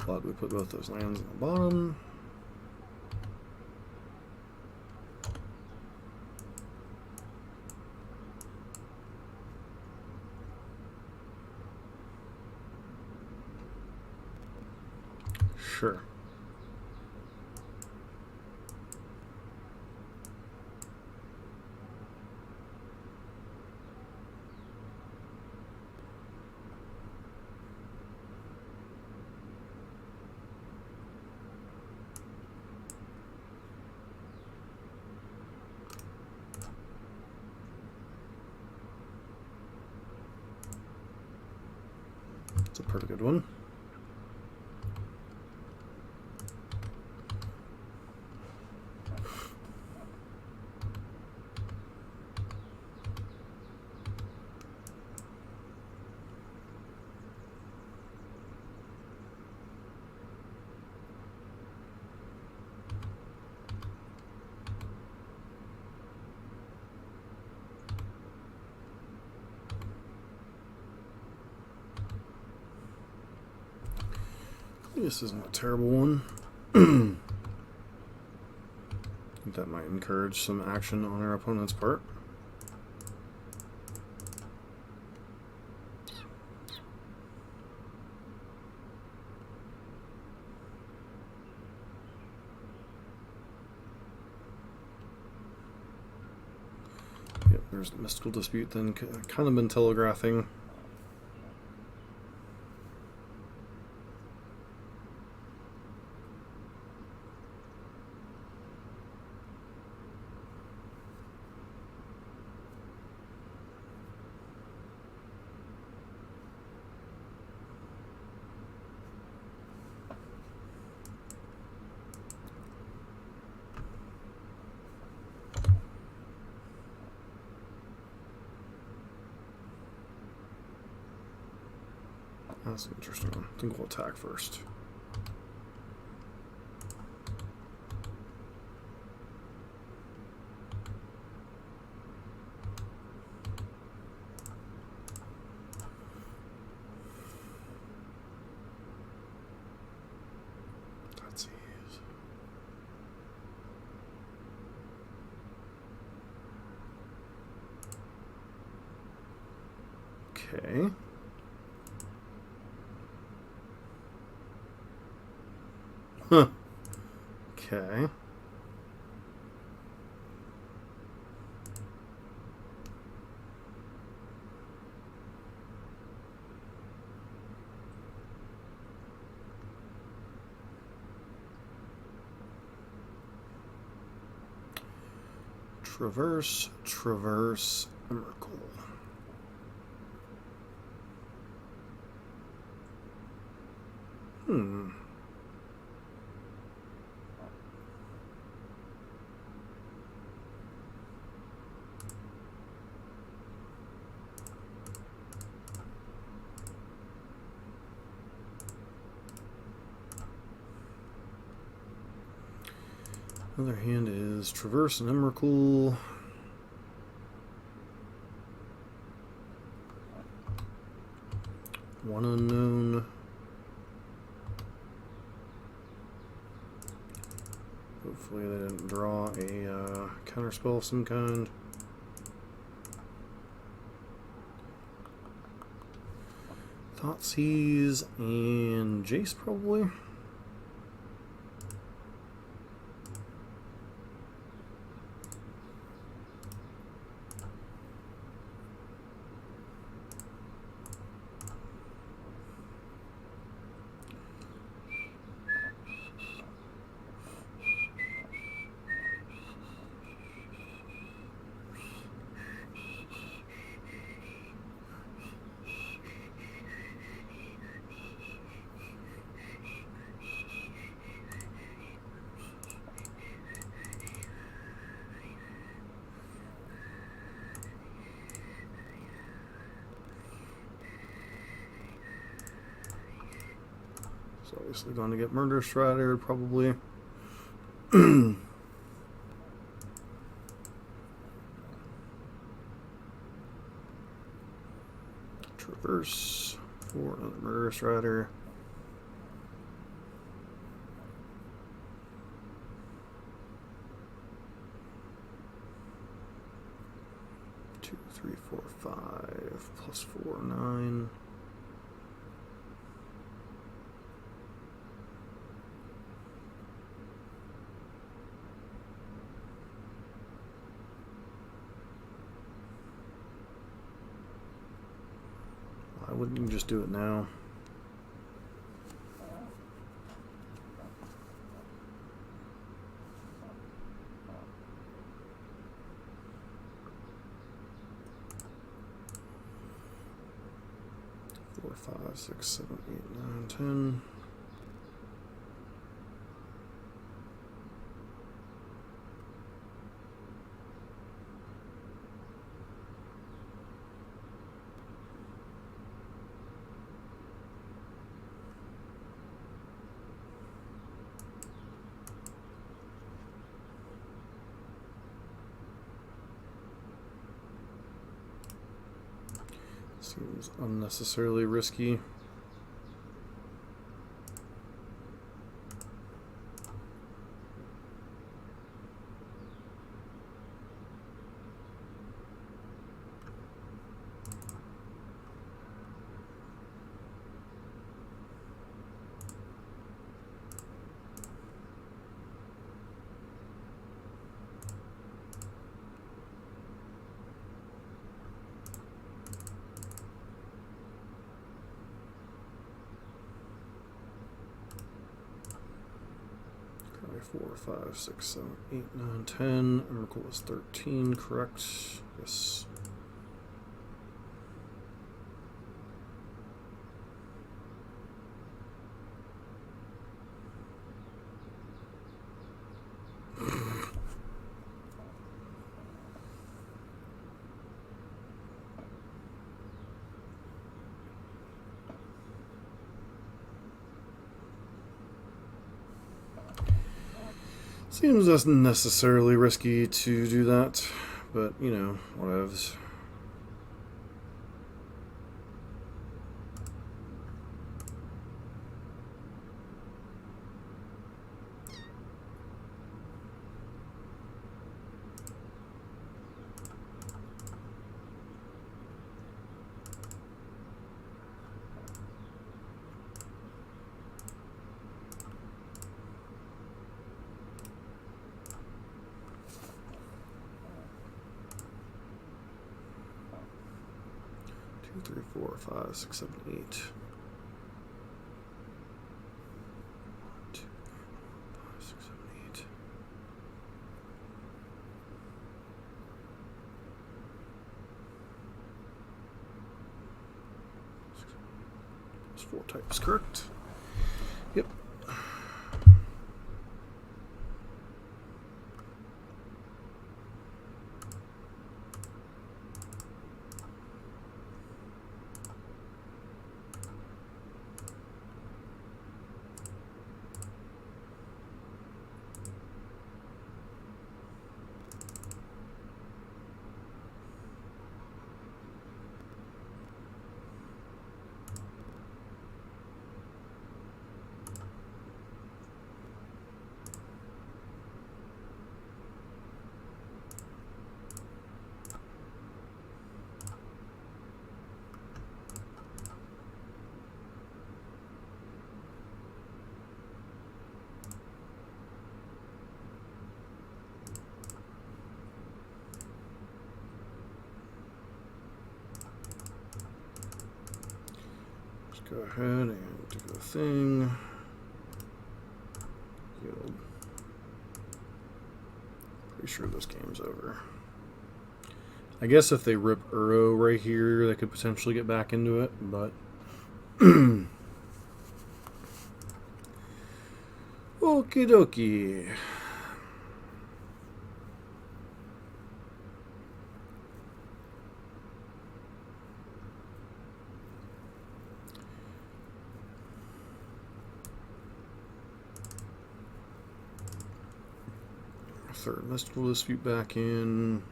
But we put both those lands on the bottom. Sure. It's a pretty good one. This isn't a terrible one. That might encourage some action on our opponent's part. Yep, there's the Mystical Dispute then, kind of been telegraphing. That's an interesting one. I think we'll attack first. That's easy. Okay. Huh. Okay. Traverse, traverse, Emrakul. Other hand is Traverse and Emrakul. One unknown. Hopefully they didn't draw a counterspell of some kind. Thoughtseize and Jace probably. So obviously going to get Murder Strider probably. Traverse for another Murder Strider. Two, three, four, 5 plus 4, 9. Why wouldn't you just do it now? Four, 5, 6, 7, 8, 9, 10. Seems unnecessarily risky. Okay, 4, 5, 6, 7, 8, 9, 10. Emrakul is 13, correct? Yes. Seems unnecessarily risky to do that, but you know, whatevs. Two, 3, 4, 5, 6, 7, 8. 1, 2, 5, 6, 7, 8. It's 4 types, correct? Yep. Go ahead and do the thing. Yield. Pretty sure this game's over. I guess if they rip Uro right here, they could potentially get back into it, but okie dokie. Third mystical dispute back in.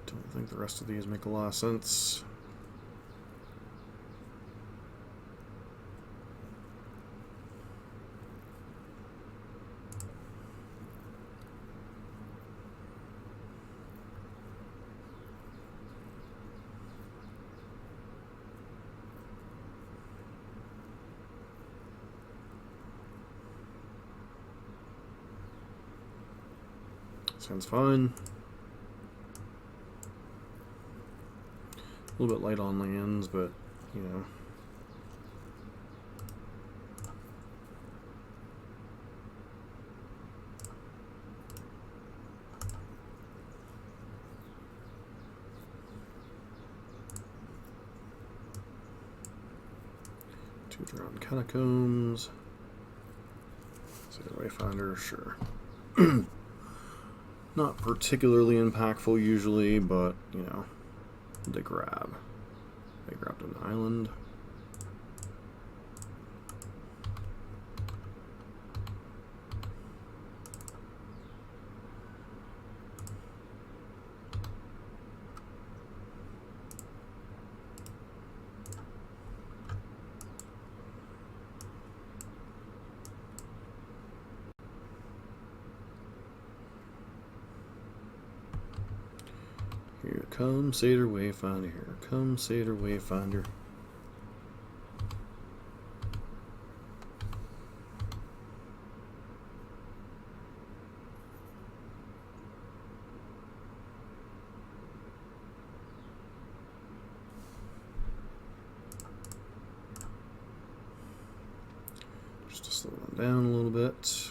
Don't think the rest of these make a lot of sense. Sounds fine. A little bit light on lands, but, you know. Two drowned catacombs. Zero Wayfinder, sure. Not particularly impactful usually, but, you know, they grab. They grabbed an island. Here comes Satyr Wayfinder. Here comes Satyr Wayfinder. Just to slow them down a little bit.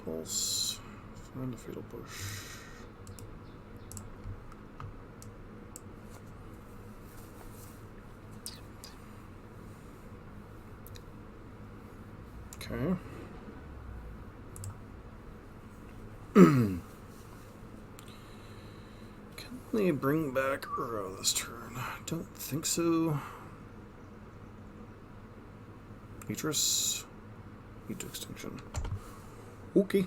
Pulse. Find a fatal push. Okay. Can they bring back Uro this turn? I don't think so. Atris. Eat to extinction. Okay.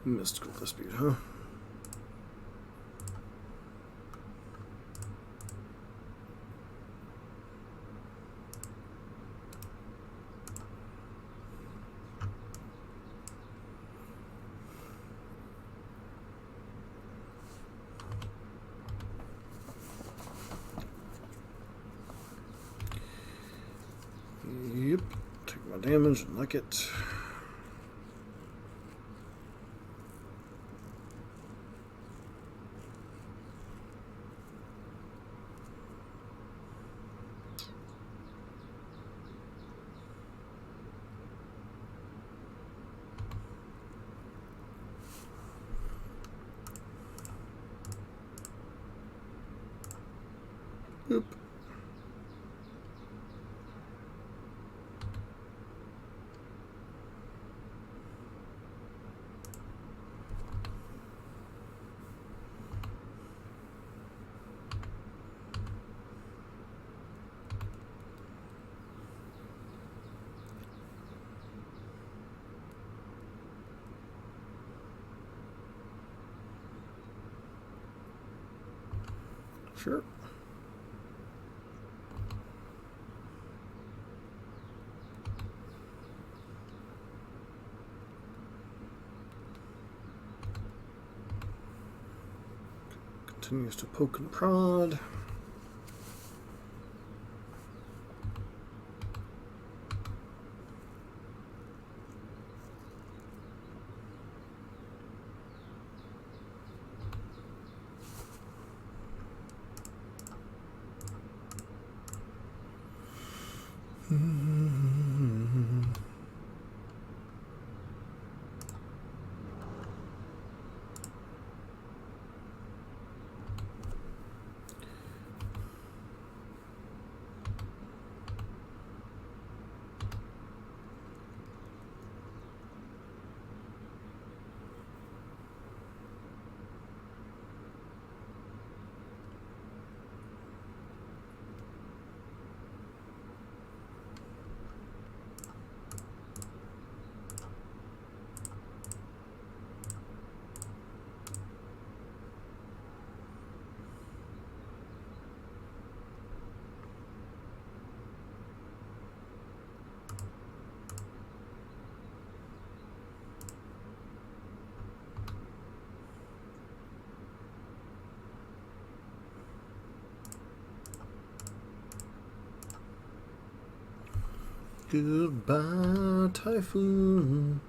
Mystical dispute, huh? Yep. Take my damage and like it. Oop. Sure. Continues to poke and prod. Goodbye, Typhoon.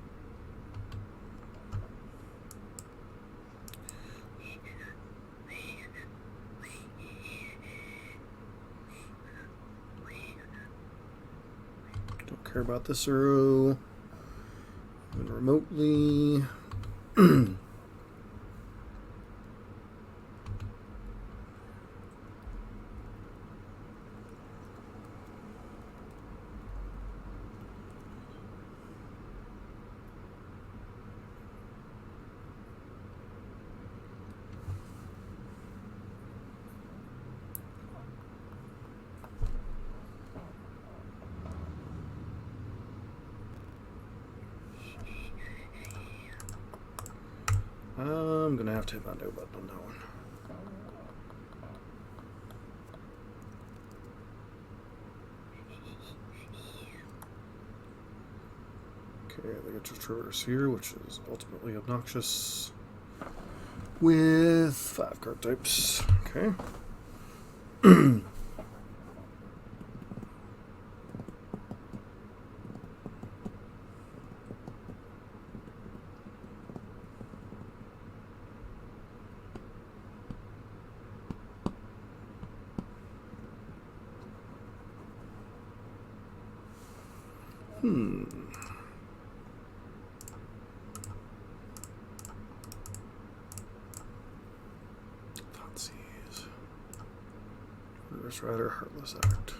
Don't care about this arrow. And remotely. I'm gonna have to hit my no button on that one. Okay, they get to traverse here, which is ultimately obnoxious. With 5 card types. Okay. Reverse Rider, Heartless Act.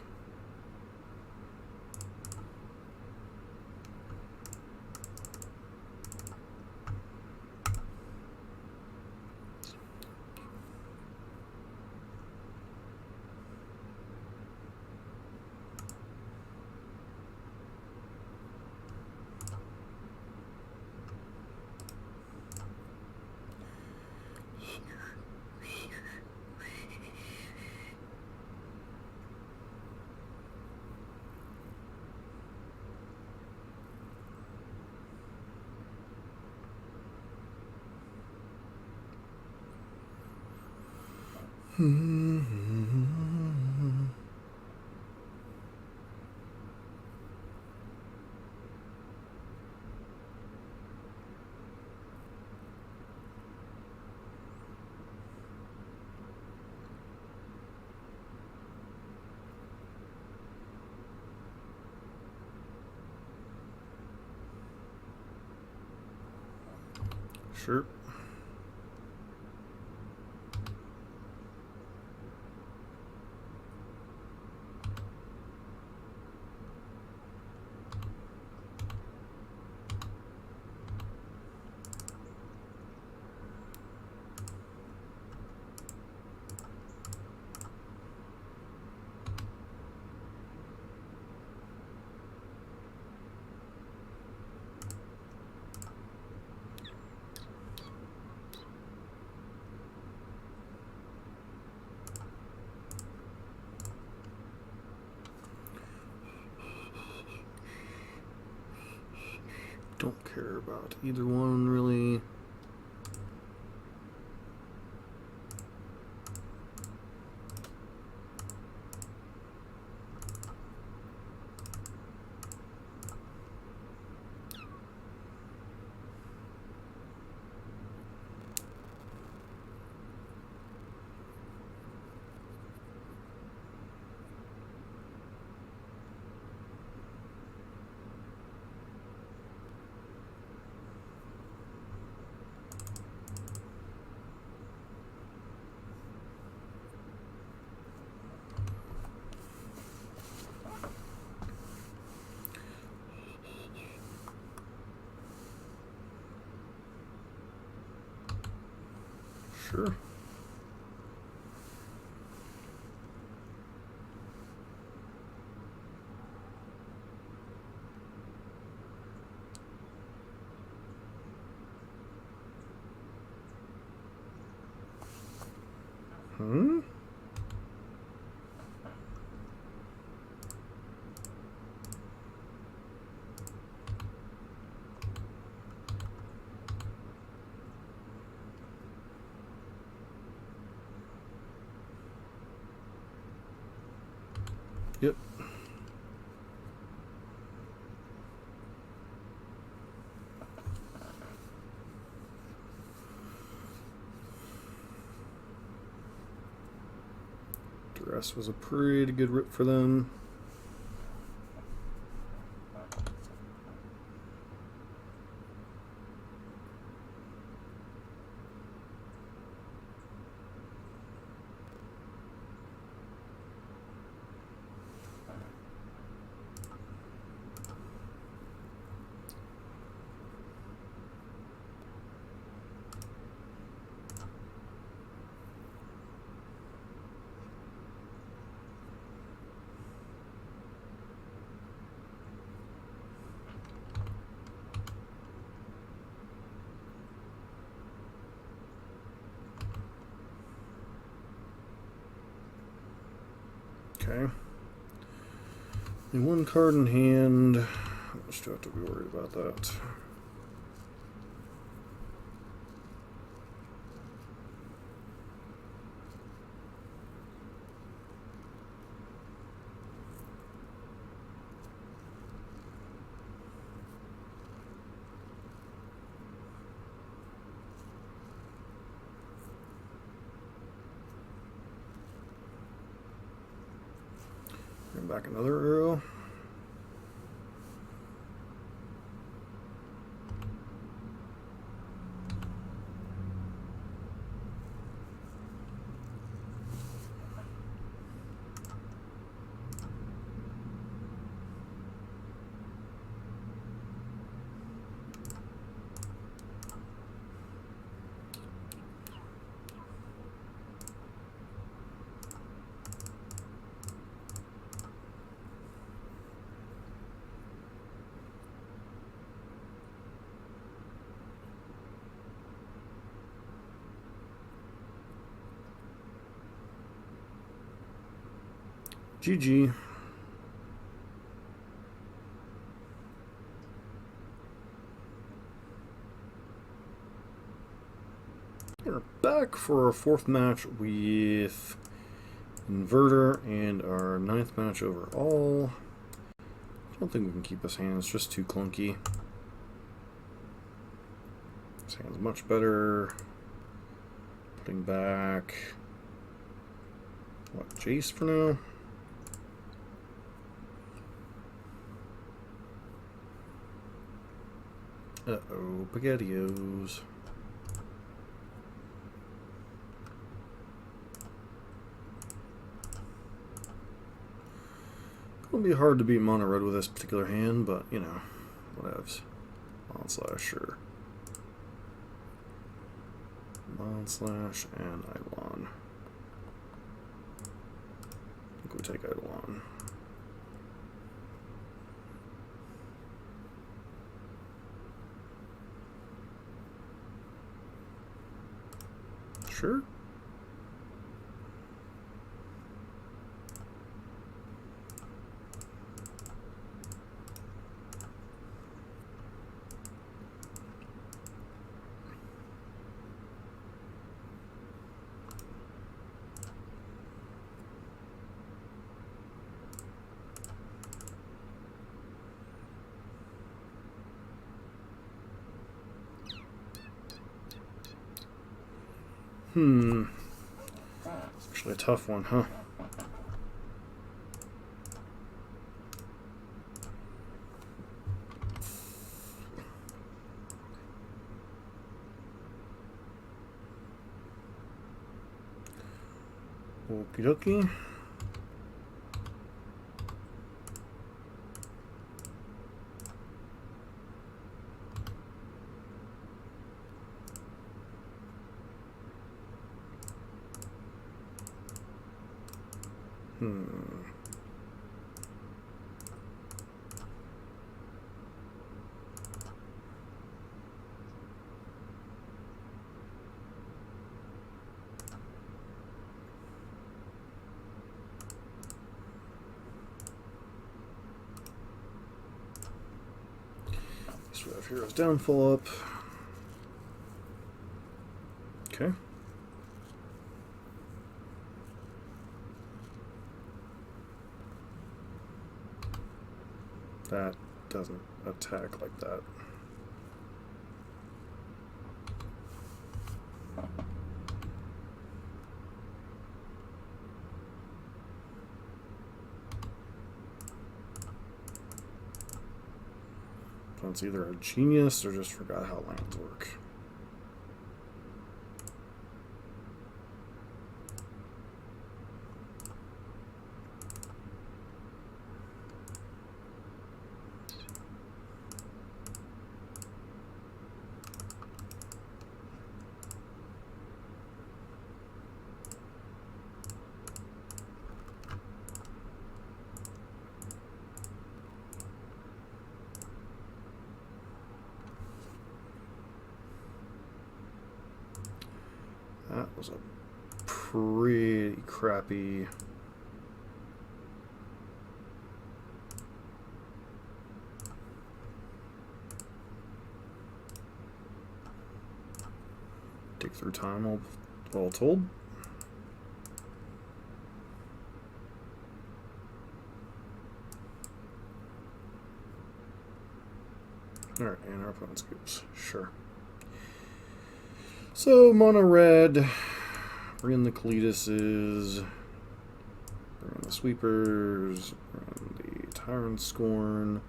Sure. Don't care about either one, really. Sure. Hmm? Yep. Duress was a pretty good rip for them. Okay. And one card in hand. How much do I have to be worried about that? Bring back another arrow. GG. We're back for our fourth match with Inverter and our ninth match overall. I don't think we can keep this hand, it's just too clunky. This hand's much better. Putting back, what, Jace for now? Uh-oh, Spaghettios. It'll be hard to beat mono red with this particular hand, but you know, whatevs. Onslash, sure. Onslash and Eidolon. I think we take Eidolon. Sure. It's actually a tough one, huh? Okie dokie. So we have Hero's Downfall up. Okay. That doesn't attack like that. So it's either a genius or just forgot how lands work. That was a pretty crappy. Take through time all told. Alright, and our opponent's scoops. Sure. So, mono red, bring in the Cletuses, bring in the Sweepers, bring in the Tyrant Scorn,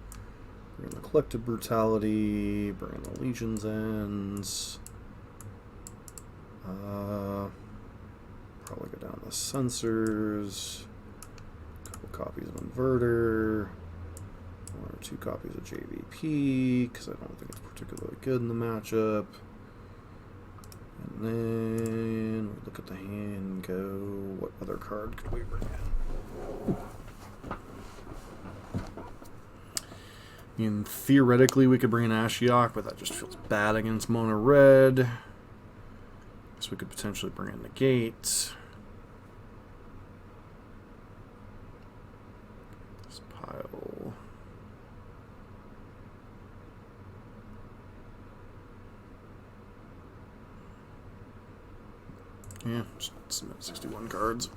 bring in the Collective Brutality, bring in the Legion's Ends, probably go down the Censors, a couple copies of Inverter, 1 or 2 copies of JVP, because I don't think it's particularly good in the matchup. And then we look at the hand and go, what other card could we bring in? I mean, theoretically we could bring in Ashiok, but that just feels bad against mono red. So we could potentially bring in the Gate. This pile. Yeah, just submit 61 cards.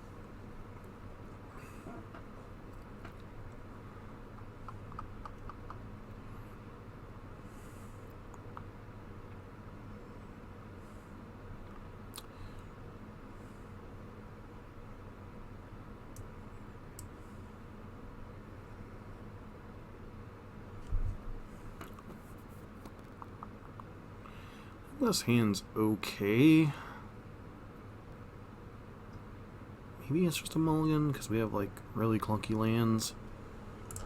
This hand's okay. Maybe it's just a mulligan because we have like really clunky lands,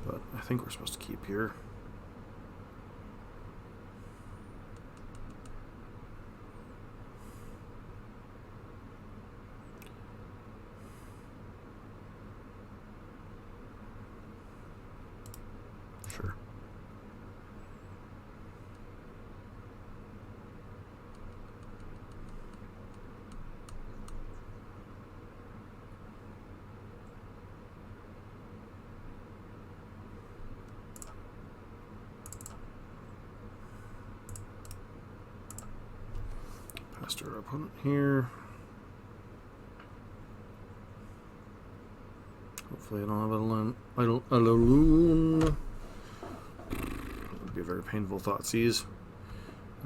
but I think we're supposed to keep here. Sure. Past our opponent here. Hopefully I don't have a loon. That would be a very painful thought seize.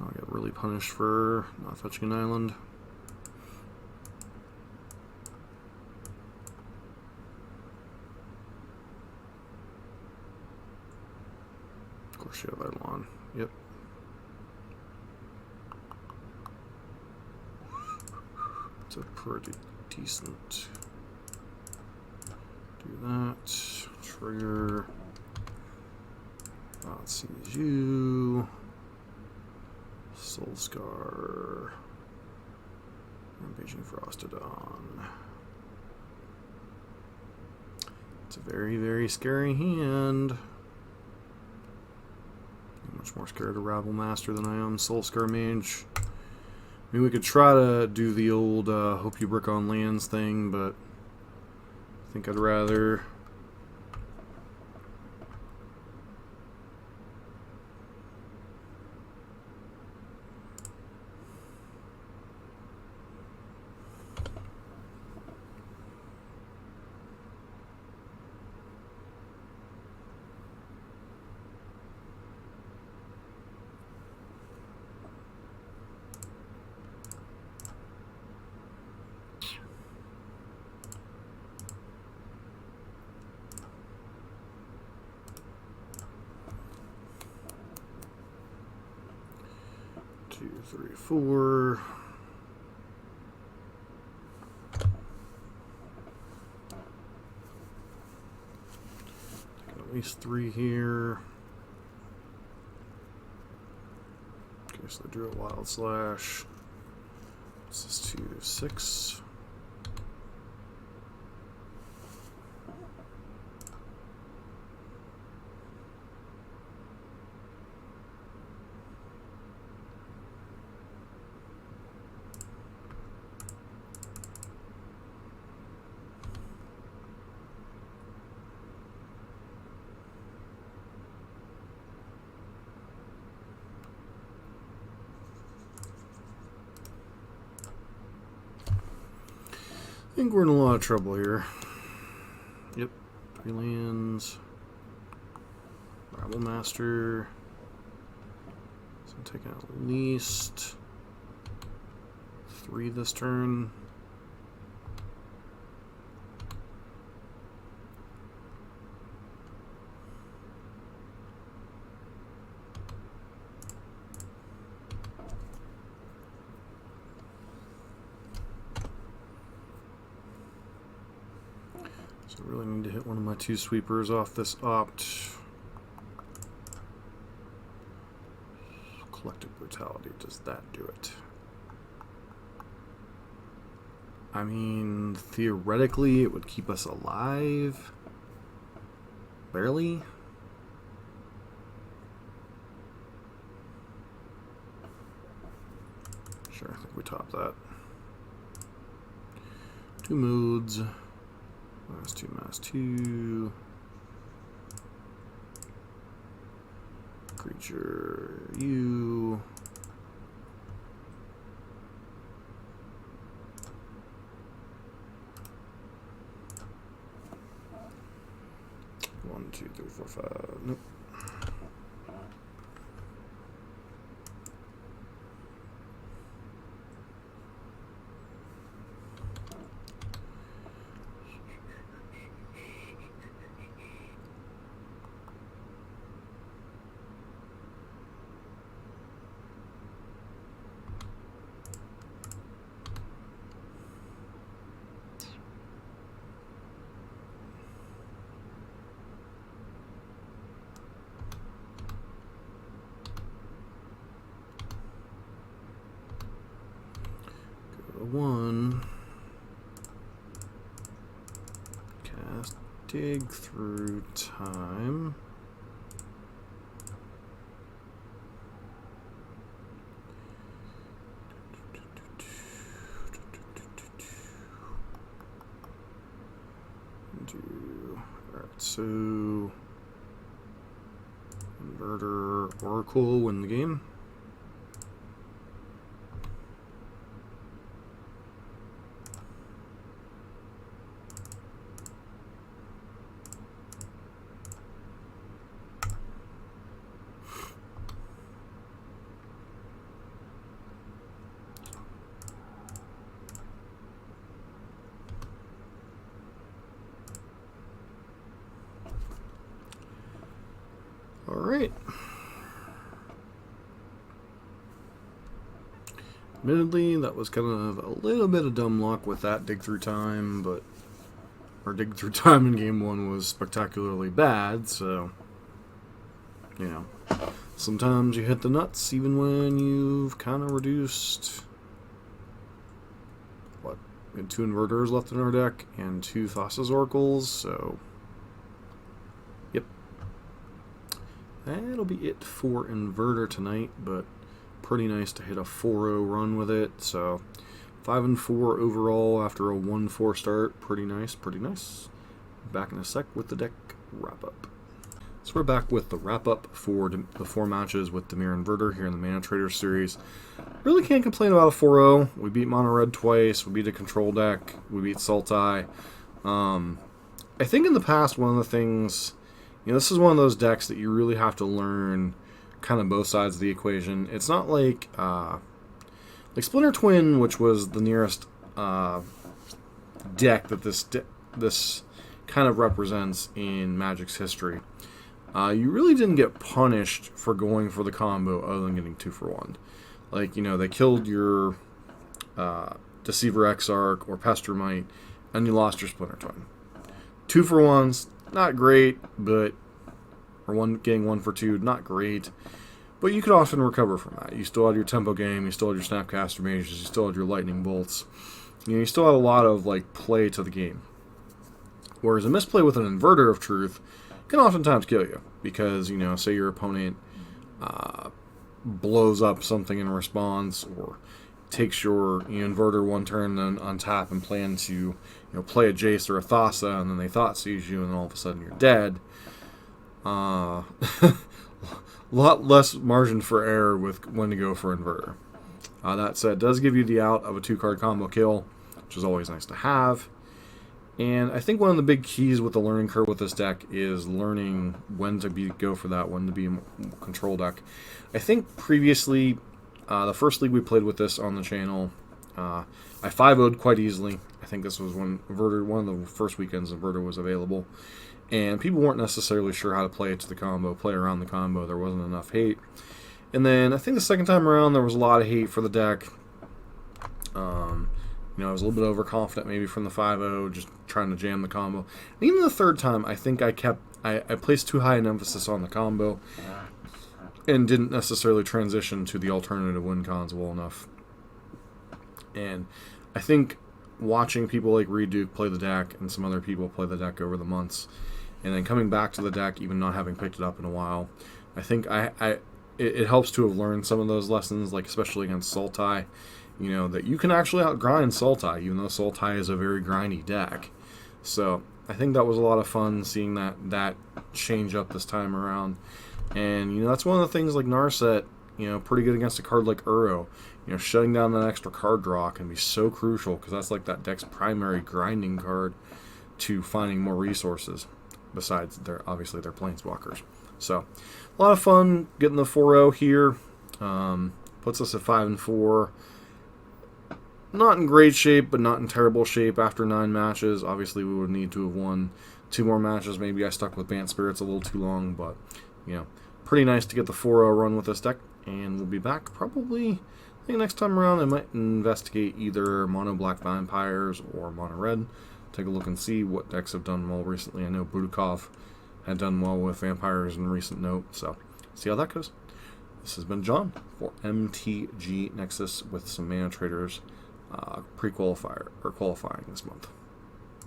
I'll get really punished for not fetching an island. Crochet Eidolon. Yep. It's a pretty decent. Do that. Trigger. Let's see you. Soul Scar. Rampaging Frostodon. It's a very, very scary hand. I'm much more scared of Rabble Master than I am Soul Scar Mage. I mean, we could try to do the old Hope You Brick on Lands thing, but I think I'd rather... Two, three, four. At least 3 here. Okay, so they drew a Wild Slash. This is 2, 6. I think we're in a lot of trouble here. Yep, 3 lands. Rabble Master. So I'm taking at least 3 this turn. So I really need to hit one of my 2 sweepers off this opt. Collective Brutality, does that do it? I mean, theoretically it would keep us alive. Barely. Sure, I think we top that. 2 moods. -2, -2. Creature, you. One, two, three, four, five. Nope. One. Cast Dig Through Time. Alright, so Inverter, Oracle win the game. All right. Admittedly, that was kind of a little bit of dumb luck with that dig through time, but our dig through time in game 1 was spectacularly bad, so, you know, sometimes you hit the nuts even when you've kind of reduced, what, we had 2 inverters left in our deck and 2 Thassa's Oracles, so, yep. That'll be it for inverter tonight, but pretty nice to hit a 4-0 run with it. So 5-4 overall after a 1-4 start. Pretty nice, pretty nice. Back in a sec with the deck wrap up. So we're back with the wrap up for the 4 matches with Dimir Inverter here in the Manatraders series. Really can't complain about a 4-0. We beat Mono Red twice. We beat a control deck. We beat Sultai. I think in the past, one of the things, this is one of those decks that you really have to learn kind of both sides of the equation. It's not like Splinter Twin, which was the nearest deck that this kind of represents in Magic's history. You really didn't get punished for going for the combo other than getting 2 for 1. Like, they killed your Deceiver Exarch or Pestermite, and you lost your Splinter Twin. 2 for 1s, not great, but getting 1 for 2, not great. But you could often recover from that. You still had your Tempo Game, you still had your Snapcaster Mages, you still had your Lightning Bolts. You still had a lot of play to the game. Whereas a misplay with an Inverter of Truth can oftentimes kill you. Because, say your opponent blows up something in response, or takes your Inverter one turn, then untap and plan to play a Jace or a Thassa, and then they Thought Seize you, and all of a sudden you're dead. A lot less margin for error with when to go for Inverter. That said, it does give you the out of a 2-card combo kill, which is always nice to have. And I think one of the big keys with the learning curve with this deck is learning when to go for that, when to be a control deck. I think previously, the first league we played with this on the channel, I 5-0'd quite easily. I think this was when Inverter, one of the first weekends Inverter was available. And people weren't necessarily sure how to play it to the combo, play around the combo. There wasn't enough hate. And then I think the second time around there was a lot of hate for the deck. I was a little bit overconfident maybe from the 5-0, just trying to jam the combo. And even the third time, I think I placed too high an emphasis on the combo and didn't necessarily transition to the alternative win cons well enough. And I think watching people like Reed Duke play the deck and some other people play the deck over the months, and then coming back to the deck, even not having picked it up in a while, I think it helps to have learned some of those lessons, like especially against Sultai, that you can actually outgrind Sultai, even though Sultai is a very grindy deck. So I think that was a lot of fun seeing that change up this time around. And, that's one of the things like Narset, pretty good against a card like Uro. Shutting down that extra card draw can be so crucial, because that's like that deck's primary grinding card to finding more resources, besides obviously their Planeswalkers. So, a lot of fun getting the 4-0 here. Puts us at 5-4. Not in great shape, but not in terrible shape after 9 matches. Obviously, we would need to have won 2 more matches. Maybe I stuck with Bant Spirits a little too long, but, pretty nice to get the 4-0 run with this deck. And we'll be back probably, I think next time around I might investigate either Mono Black Vampires or Mono Red. Take a look and see what decks have done well recently. I know Budukov had done well with Vampires in recent note, so see how that goes. This has been John for MTG Nexus with some Manatraders pre-qualifier or qualifying this month.